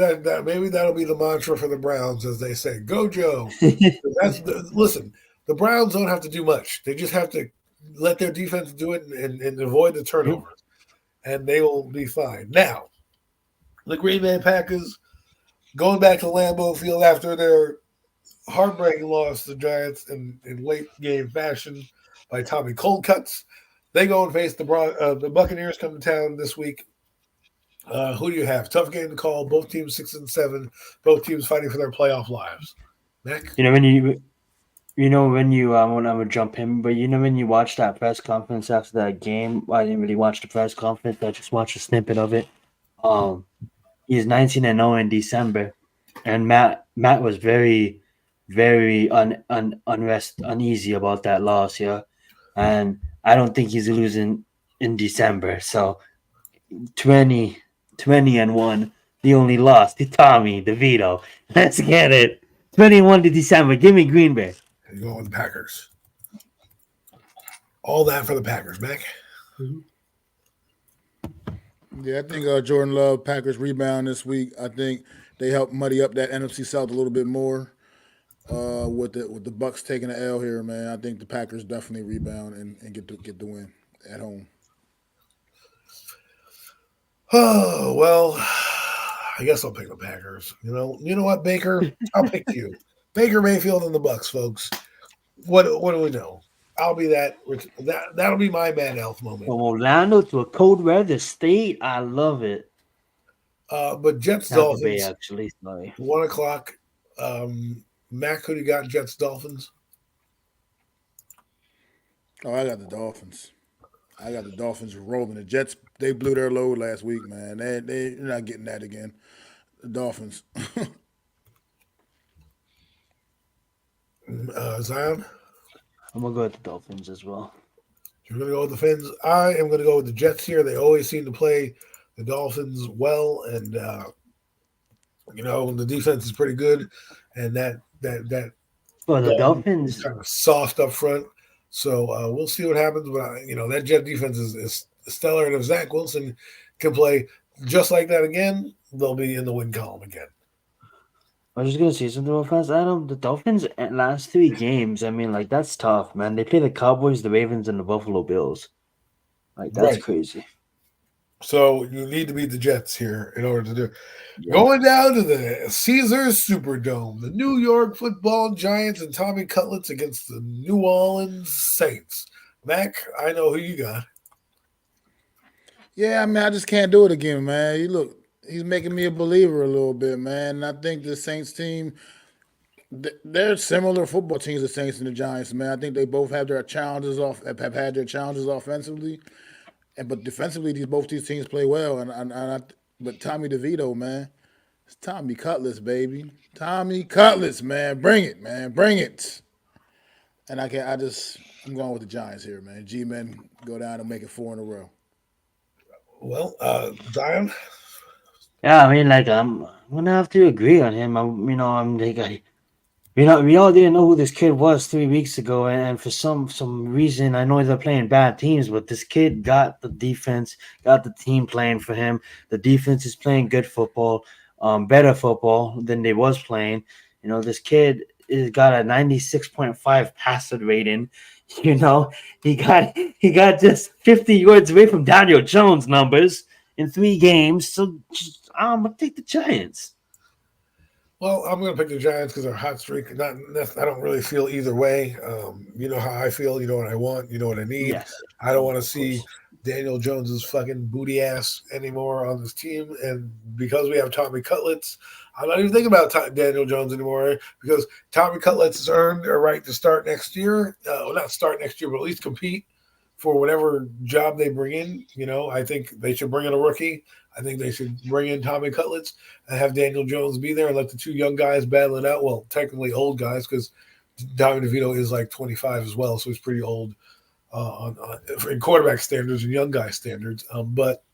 that'll be the mantra for the Browns, as they say. Go Joe. Listen. The Browns don't have to do much. They just have to let their defense do it and avoid the Mhm. turnovers, and they will be fine. Now, the Green Bay Packers going back to Lambeau Field after their heartbreaking loss to the Giants in late game fashion by Tommy Coldcuts. They go and face the Buccaneers come to town this week. Who do you have? Tough game to call. Both teams 6-7. Both teams fighting for their playoff lives. Mac? You know when you when you I'm gonna jump in, but when you watch that press conference after that game, I didn't really watch the press conference. I just watched a snippet of it. Um, he's 19-0 in December, and Matt was very, very uneasy about that loss. Yeah, and I don't think he's losing in December. So 20-1. The only loss to Tommy DeVito. Let's get it. 21 to December. Give me Green Bay. You're going with the Packers. All that for the Packers, Mac. Yeah, I think Jordan Love Packers rebound this week. I think they help muddy up that NFC South a little bit more. With the Bucks taking the L here, man, I think the Packers definitely rebound and get the win at home. Oh well, I guess I'll pick the Packers. You know what, Baker? I'll pick you. Baker Mayfield and the Bucks, folks. What do we know? I'll be that'll be my Mad Elf moment. From Orlando to a cold weather state. I love it. But Jets Tampa Bay, Dolphins, actually. Sorry. 1 o'clock. Mac, who do you got? Jets Dolphins. Oh, I got the Dolphins. I got the Dolphins rolling. The Jets, they blew their load last week, man. They're not getting that again. The Dolphins. Zion, I'm gonna go with the Dolphins as well. you're going to go with the Fins. I am going to go with the Jets here. They always seem to play the Dolphins well, and the defense is pretty good, and that Well, the dog is Dolphins. kind of soft up front. So we'll see what happens. But that Jet defense is stellar, and if Zach Wilson can play just like that again, they'll be in the win column again. I was just gonna say something real fast, Adam. The Dolphins last 3 games. I mean, like that's tough, man. They play the Cowboys, the Ravens, and the Buffalo Bills. Like that's Right. crazy. So you need to beat the Jets here in order to do it. Yeah. Going down to the Caesars Superdome, the New York Football Giants and Tommy Cutlets against the New Orleans Saints. Mac, I know who you got. Yeah, I mean, I just can't do it again, man. He's making me a believer a little bit, man. And I think the Saints team, they're similar football teams, the Saints and the Giants, man. I think they both have their challenges have had their challenges offensively, but defensively, both these teams play well. But Tommy DeVito, man, it's Tommy Cutlets, baby. Tommy Cutlets, man, bring it, man, bring it. And I'm going with the Giants here, man. G-men go down and make it 4 in a row. Well, Zion. Yeah, I mean, like I'm gonna have to agree on him. I'm like, we all didn't know who this kid was 3 weeks ago, and for some reason, I know they're playing bad teams, but this kid got the defense, got the team playing for him. The defense is playing good football, better football than they was playing. This kid is got a 96.5 passer rating. You know, he got just 50 yards away from Daniel Jones numbers in 3 games. So I'm gonna take the Giants. Well, I'm going to pick the Giants because they're hot streak. I don't really feel either way. You know how I feel. You know what I want. You know what I need. Yes, I don't want to of see course. Daniel Jones's fucking booty ass anymore on this team. And because we have Tommy Cutlets, I'm not even thinking about Daniel Jones anymore because Tommy Cutlets has earned a right to start next year. Well, not start next year, but at least compete for whatever job they bring in. I think they should bring in a rookie. I think they should bring in Tommy Cutlets and have Daniel Jones be there and let the 2 young guys battle it out. Well, technically old guys because Tommy DeVito is like 25 as well, so he's pretty old in quarterback standards and young guy standards. But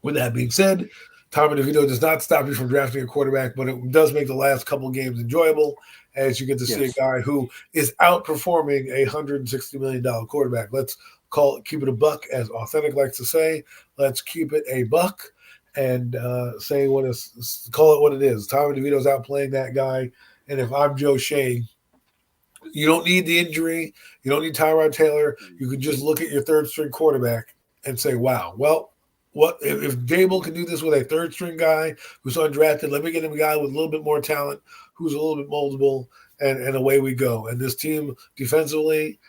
with that being said, Tommy DeVito does not stop you from drafting a quarterback, but it does make the last couple games enjoyable as you get to see a guy who is outperforming a $160 million quarterback. Let's keep it a buck, as Authentic likes to say. Let's keep it a buck and call it what it is. Tommy DeVito's outplaying that guy. And if I'm Joe Shea, you don't need the injury. You don't need Tyrod Taylor. You can just look at your third string quarterback and say, wow, well, what if Dable can do this with a third string guy who's undrafted? Let me get him a guy with a little bit more talent, who's a little bit moldable, and away we go. And this team defensively,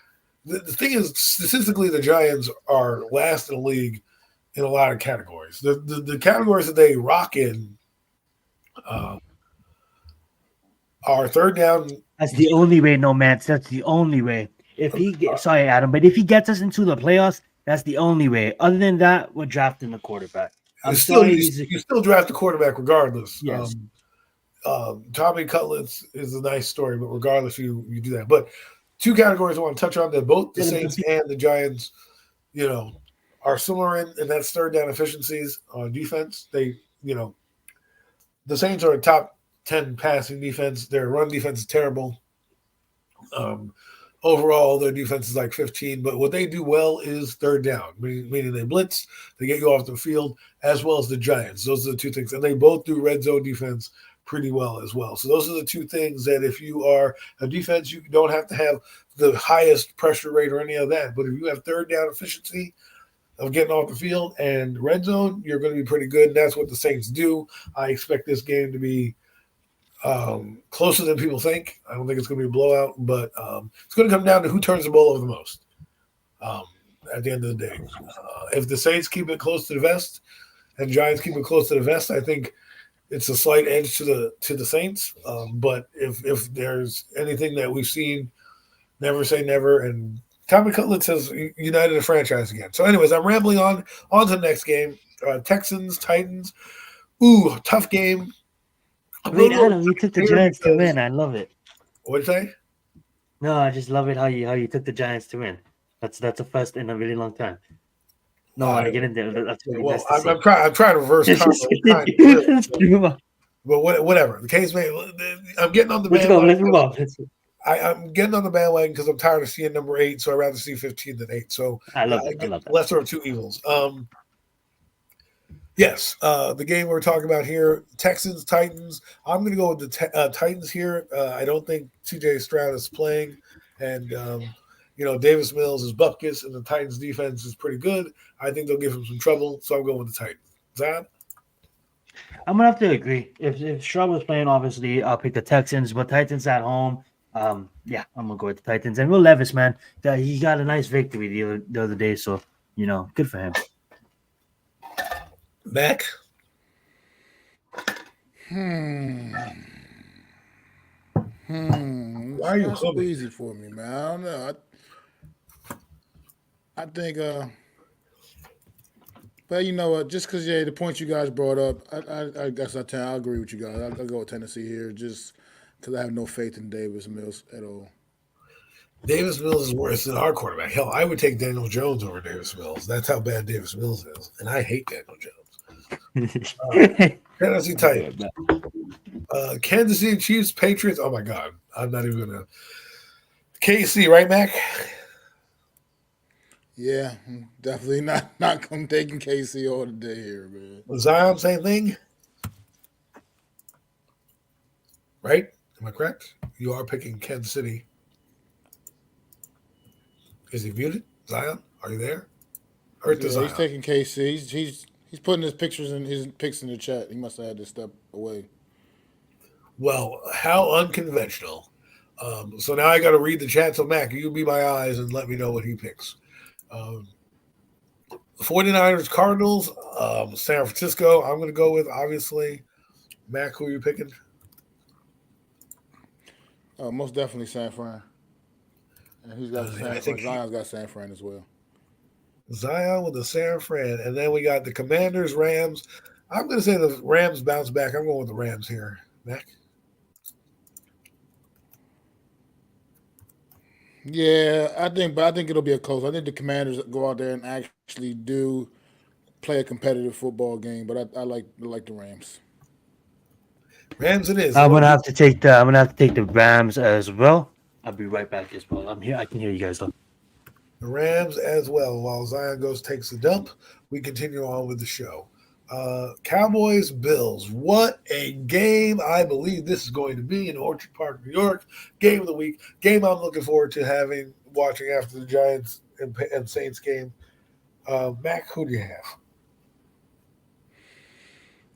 the thing is, statistically, the Giants are last in the league in a lot of categories. The categories that they rock in are third down. That's the only way, no man. That's the only way. Sorry, Adam, but if he gets us into the playoffs, that's the only way. Other than that, we're drafting a quarterback. I'm sorry. You still draft a quarterback regardless. Yes. Tommy Cutlets is a nice story, but regardless, you do that. But 2 categories I want to touch on that both the Saints and the Giants, are similar in that third down efficiencies on defense. The Saints are a top 10 passing defense. Their run defense is terrible. Overall, their defense is like 15, but what they do well is third down, meaning they blitz, they get you off the field, as well as the Giants. Those are the 2 things. And they both do red zone defense pretty well as well. So those are the 2 things that if you are a defense, you don't have to have the highest pressure rate or any of that. But if you have third down efficiency of getting off the field and red zone, you're going to be pretty good. And that's what the Saints do. I expect this game to be closer than people think. I don't think it's going to be a blowout, but it's going to come down to who turns the ball over the most at the end of the day. If the Saints keep it close to the vest and Giants keep it close to the vest, I think it's a slight edge to the Saints. But if there's anything that we've seen, never say never, and Tommy Cutlets has united a franchise again. So, anyways, I'm rambling on. On to the next game. Texans, Titans. Ooh, tough game. Wait, Adam, you took the Giants to win. I love it. What'd you say? No, I just love it how you took the Giants to win. That's a first in a really long time. No, I get in there. That's really nice to see. I'm trying to reverse karma. But whatever. The case may. I'm getting on the bandwagon. Let's move on. I'm getting on the bandwagon because I'm tired of seeing number 8, so I'd rather see 15 than 8. So I love that. Lesser of two evils. Yes, the game we're talking about here, Texans, Titans. I'm going to go with the Titans here. I don't think C.J. Stroud is playing, and Davis Mills is bupkis, and the Titans' defense is pretty good. I think they'll give him some trouble, so I'm going with the Titans. Zan? I'm gonna have to agree. If Stroud was playing, obviously I'll pick the Texans, but Titans at home. Yeah, I'm gonna go with the Titans. And Will Levis, man, he got a nice victory the other day, so good for him. Mac? Why are you so easy for me, man? I don't know. I think but you know what? Just because the points you guys brought up, I guess I agree with you guys. I'll go with Tennessee here, just because I have no faith in Davis Mills at all. Davis Mills is worse than our quarterback. Hell, I would take Daniel Jones over Davis Mills. That's how bad Davis Mills is, and I hate Daniel Jones. Tennessee Titans, Kansas City Chiefs, Patriots. Oh my God, I'm not even gonna. KC, right, Mac? Yeah, definitely not taking KC all the day here, man. Zion, same thing, right? Am I correct? You are picking Kansas City. Is he muted? Zion, are you there? He's taking KC. He's putting his picks in the chat. He must have had to step away. Well, how unconventional. So now I got to read the chat. So Mac, you be my eyes and let me know what he picks. 49ers, Cardinals, San Francisco. I'm going to go with, obviously. Mac, who are you picking? Most definitely San Fran. And he's got Zion's got San Fran as well. Zion with the San Fran. And then we got the Commanders, Rams. I'm going to say the Rams bounce back. I'm going with the Rams here. Mac? Yeah, I think it'll be a close. I think the Commanders go out there and actually do play a competitive football game, but I like the Rams. Rams it is. I'm gonna have to take the Rams as well. I'll be right back as well. I'm here. I can hear you guys though. The Rams as well. While Zion takes a dump, we continue on with the show. Cowboys, Bills. What a game I believe this is going to be in Orchard Park, New York. Game of the week. Game I'm looking forward to watching after the Giants and Saints game. Mac, who do you have?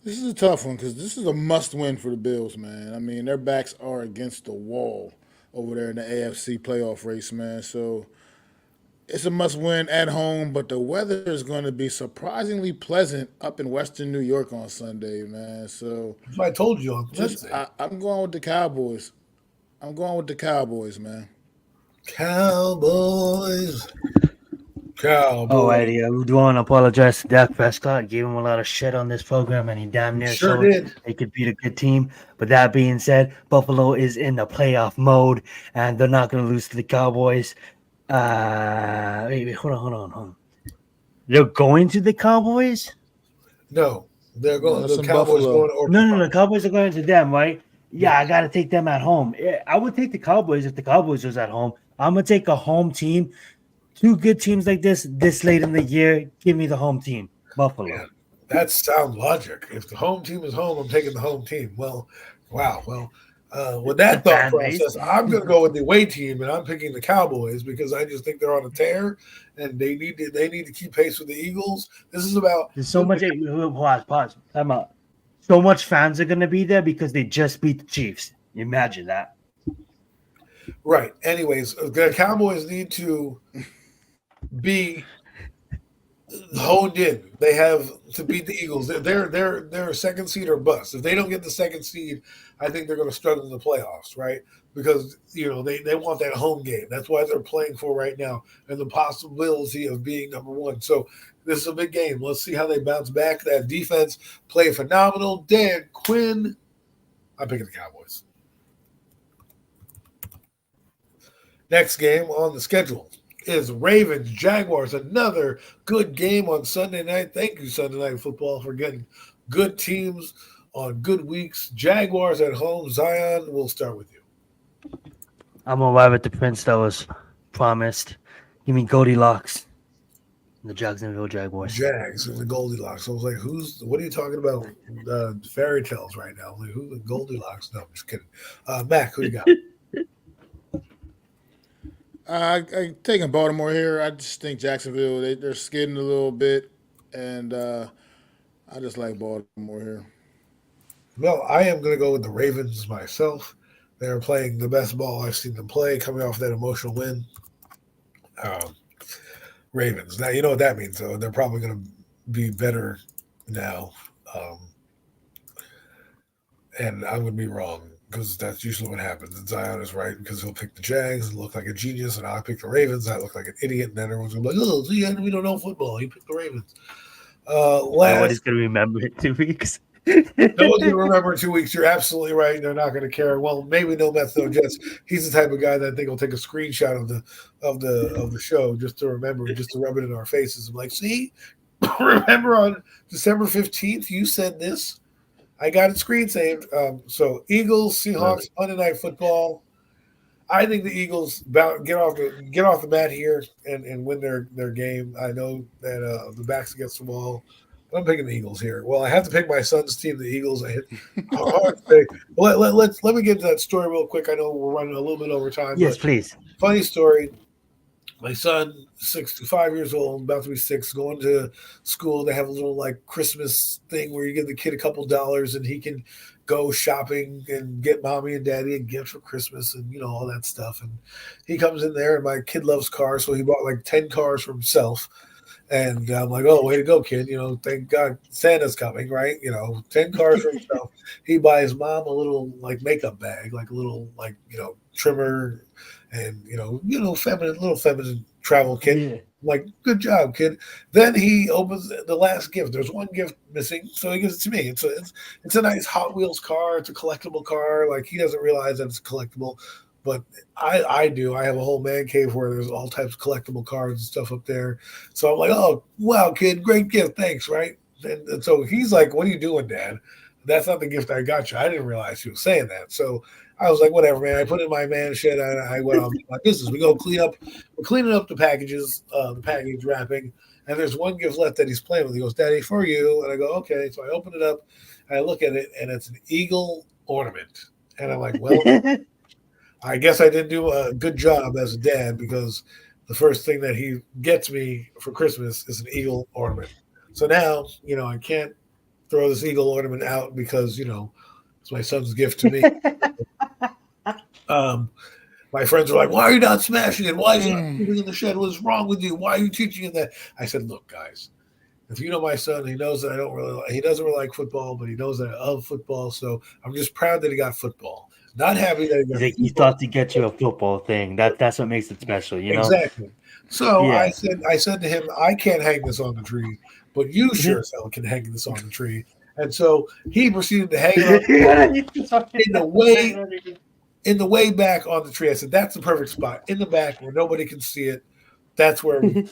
This is a tough one because this is a must-win for the Bills, man. I mean, their backs are against the wall over there in the AFC playoff race, man. So it's a must-win at home, but the weather is going to be surprisingly pleasant up in Western New York on Sunday, man. So I told you on Wednesday. I'm going with the Cowboys. I'm going with the Cowboys, man. Cowboys. Oh, Eddie, I do want to apologize to Dak Prescott. Gave him a lot of shit on this program, and he damn near showed they could beat a good team. But that being said, Buffalo is in the playoff mode, and they're not going to lose to the Cowboys. Wait, hold on. They're going to the Cowboys? No, they're going to the Cowboys. No, the Cowboys are going to them, right? Yeah, I got to take them at home. I would take the Cowboys if the Cowboys was at home. I'm going to take a home team. Two good teams like this late in the year, give me the home team, Buffalo. Yeah, that's sound logic. If the home team is home, I'm taking the home team. Well, wow. Well, with that thought process, I'm going to go with the away team, and I'm picking the Cowboys because I just think they're on a tear, and they need to keep pace with the Eagles. This is about there's so much. Pause. Time out. So much fans are going to be there because they just beat the Chiefs. Imagine that. Right. Anyways, the Cowboys need to be honed in. They have to beat the Eagles. They're a second seed or bust. If they don't get the second seed, I think they're going to struggle in the playoffs, right? Because they want that home game. That's why they're playing for right now, and the possibility of being number one. So this is a big game. Let's see how they bounce back. That defense played phenomenal. Dan Quinn, I'm picking the Cowboys. Next game on the schedule is Ravens Jaguars. Another good game on Sunday night. Thank you, Sunday Night Football, for getting good teams on good weeks. Jaguars at home. Zion, we'll start with you. I'm gonna ride with the prince that was promised. You mean Goldilocks? The Jacksonville Jaguars. Jags and the Goldilocks. I was like, what are you talking about? Fairy tales right now. Like, who's the Goldilocks? No, I'm just kidding. Mac, who you got? I taking Baltimore here. I just think Jacksonville they're skidding a little bit, and I just like Baltimore here. Well, I am going to go with the Ravens myself. They're playing the best ball I've seen them play, coming off that emotional win. Um, Ravens. Now, you know what that means, though. They're probably going to be better now. Um, and I'm going to be wrong because that's usually what happens. And Zion is right because he'll pick the Jags and look like a genius, and I'll pick the Ravens. I look like an idiot, and then everyone's going to be like, oh, Zion, we don't know football. He picked the Ravens. Nobody's going to remember it 2 weeks. No one's going to remember in 2 weeks. You're absolutely right. They're not going to care. Well, maybe no Mets, no Jets. He's the type of guy that I think will take a screenshot of the show just to remember, just to rub it in our faces. I'm like, see, remember on December 15th, you said this. I got it screen saved. So Eagles, Seahawks, Monday Night Football. I think the Eagles get off the mat here and win their game. I know that the back's against the wall. I'm picking the Eagles here. Well, I have to pick my son's team, the Eagles. I hit hard to say. Let me get to that story real quick. I know we're running a little bit over time. Yes, please. Funny story. My son, 5 years old, about to be 6, going to school. They have a little like Christmas thing where you give the kid a couple dollars and he can go shopping and get mommy and daddy a gift for Christmas and all that stuff. And he comes in there, and my kid loves cars, so he bought like 10 cars for himself. And I'm like, oh, way to go, kid. Thank God Santa's coming, right? 10 cars for himself. He buys mom a little like makeup bag, like a little like, trimmer and, little feminine travel kit. Yeah. I'm like, good job, kid. Then he opens the last gift. There's one gift missing, so he gives it to me. It's a nice Hot Wheels car. It's a collectible car. Like, he doesn't realize that it's collectible. But I do. I have a whole man cave where there's all types of collectible cars and stuff up there. So I'm like, oh, wow, kid, great gift. Thanks, right? And so he's like, what are you doing, Dad? That's not the gift I got you. I didn't realize he was saying that. So I was like, whatever, man. I put it in my man shed. I went on my business. We go clean up. We're cleaning up the packages, the package wrapping. And there's one gift left that he's playing with. He goes, Daddy, for you. And I go, okay. So I open it up. And I look at it, and it's an eagle ornament. And I'm like, well, I guess I didn't do a good job as a dad because the first thing that he gets me for Christmas is an eagle ornament. So now, I can't throw this eagle ornament out because, it's my son's gift to me. My friends are like, why are you not smashing it? Why is he not moving in the shed? What's wrong with you? Why are you teaching him that? I said, look, guys, if you know my son, he knows that he doesn't really like football, but he knows that I love football. So I'm just proud that he got football. Not happy that he got he thought to get you a football thing. That's what makes it special, Exactly. So yeah. I said to him, I can't hang this on the tree, but you sure as hell can hang this on the tree. And so he proceeded to hang it up in the way back on the tree. I said, that's the perfect spot in the back where nobody can see it. That's where we go.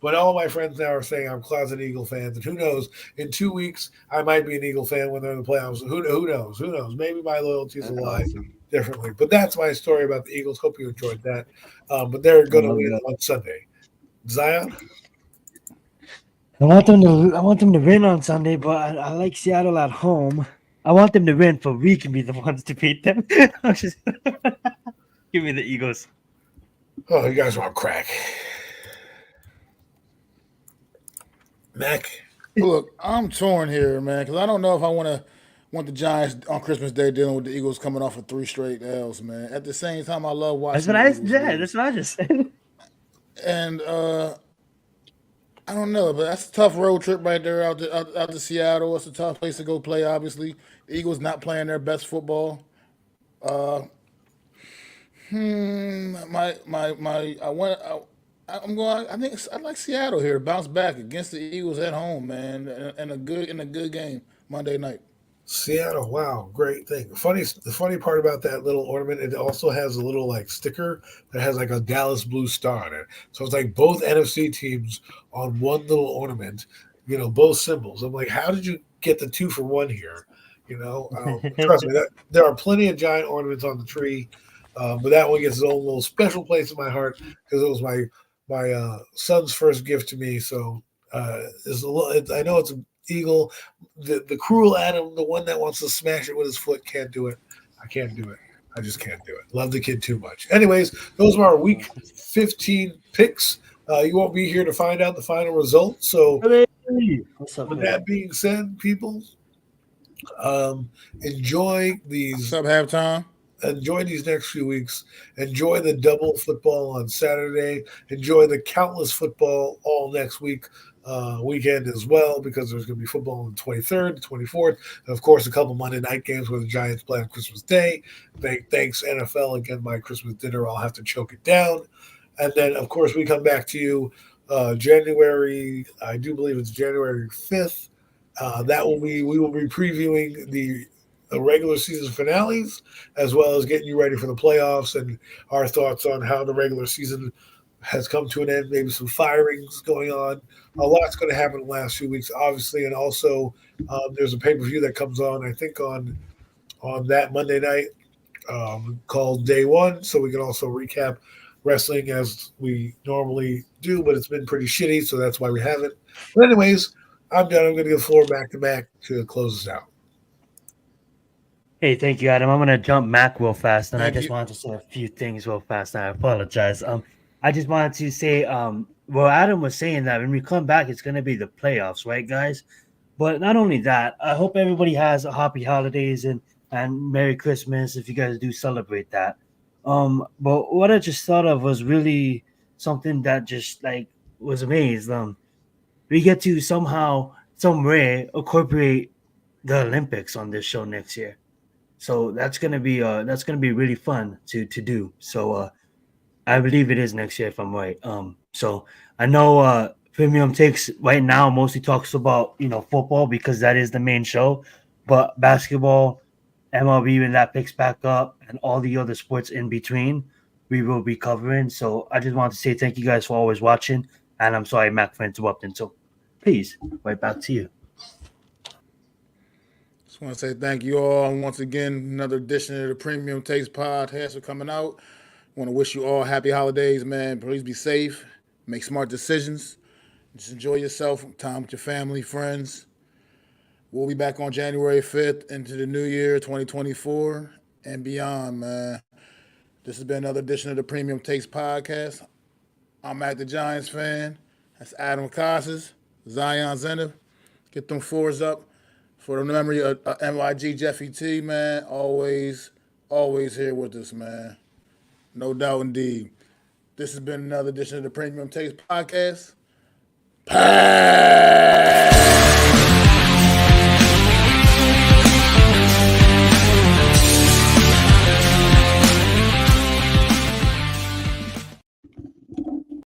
But all my friends now are saying I'm closet Eagle fans, and who knows? In 2 weeks, I might be an Eagle fan when they're in the playoffs. Who knows? Who knows? Maybe my loyalties will lie differently. But that's my story about the Eagles. Hope you enjoyed that. But they're going to win on Sunday. Zion? I want them to win on Sunday, but I like Seattle at home. I want them to win, so we can be the ones to beat them. Give me the Eagles. Oh, you guys want crack. Mac? Look, I'm torn here, man, because I don't know if I want the Giants on Christmas Day dealing with the Eagles coming off of 3 straight L's, man. At the same time, I love watching. That's what I just said. And I don't know, but that's a tough road trip right there out to Seattle. It's a tough place to go play. Obviously, the Eagles not playing their best football. Uh, my. I want. I'm going. I think I like Seattle here to bounce back against the Eagles at home, man, in a good game Monday night. Seattle, wow, great thing. The funny part about that little ornament, it also has a little like sticker that has like a Dallas blue star on it. So it's like both NFC teams on one little ornament, both symbols. I'm like, how did you get the two for one here? Trust me, that there are plenty of giant ornaments on the tree, but that one gets its own little special place in my heart because it was my son's first gift to me. So I know it's an eagle. The cruel Adam, the one that wants to smash it with his foot, can't do it. I can't do it. I just can't do it. Love the kid too much. Anyways, those are our week 15 picks. You won't be here to find out the final result. So, Hey, what's up, with man? that being said, people, um, enjoy What's these up, halftime? enjoy these next few weeks. Enjoy the double football on Saturday. Enjoy the countless football all next weekend as well, because there's going to be football on the 23rd, the 24th, and of course a couple Monday night games where the Giants play on Christmas Day. Thanks NFL again. My Christmas dinner, I'll have to choke it down, and then of course we come back to you January. I do believe it's January 5th. That will be we will be previewing the regular season finales, as well as getting you ready for the playoffs and our thoughts on how the regular season has come to an end. Maybe some firings going on. A lot's going to happen in the last few weeks, obviously, and also there's a pay per view that comes on. I think on that Monday night called Day One, so we can also recap wrestling as we normally do. But it's been pretty shitty, so that's why we haven't. But anyways, I'm done. I'm going to give the floor back to Mac to close us out. Hey, thank you, Adam. I'm gonna jump Mac real fast, and I Thank just you. wanted to say a few things real fast. And I apologize. I just wanted to say, well, Adam was saying that when we come back, it's gonna be the playoffs, right, guys? But not only that, I hope everybody has a happy holidays and Merry Christmas if you guys do celebrate that. But what I just thought of was really something that just like was amazed. We get to somehow, some way, incorporate the Olympics on this show next year. So that's gonna be really fun to do. So I believe it is next year if I'm right. So I know Premium Takes right now mostly talks about football because that is the main show, but basketball, MLB when that picks back up, and all the other sports in between, we will be covering. So I just want to say thank you guys for always watching, and I'm sorry Mac for interrupting. So please, right back to you. Just want to say thank you all once again. Another edition of the Premium Takes podcast for coming out. Want to wish you all happy holidays, man. Please be safe. Make smart decisions. Just enjoy yourself. Time with your family, friends. We'll be back on January 5th into the new year, 2024 and beyond, man. This has been another edition of the Premium Takes podcast. I'm Mac the Giants fan. That's Adam Costas, Zion Zenith. Get them fours up for the memory of NYG Jeffy T, man. Always here with us, man. No doubt indeed. This has been another edition of the Premium Takes podcast. Pass!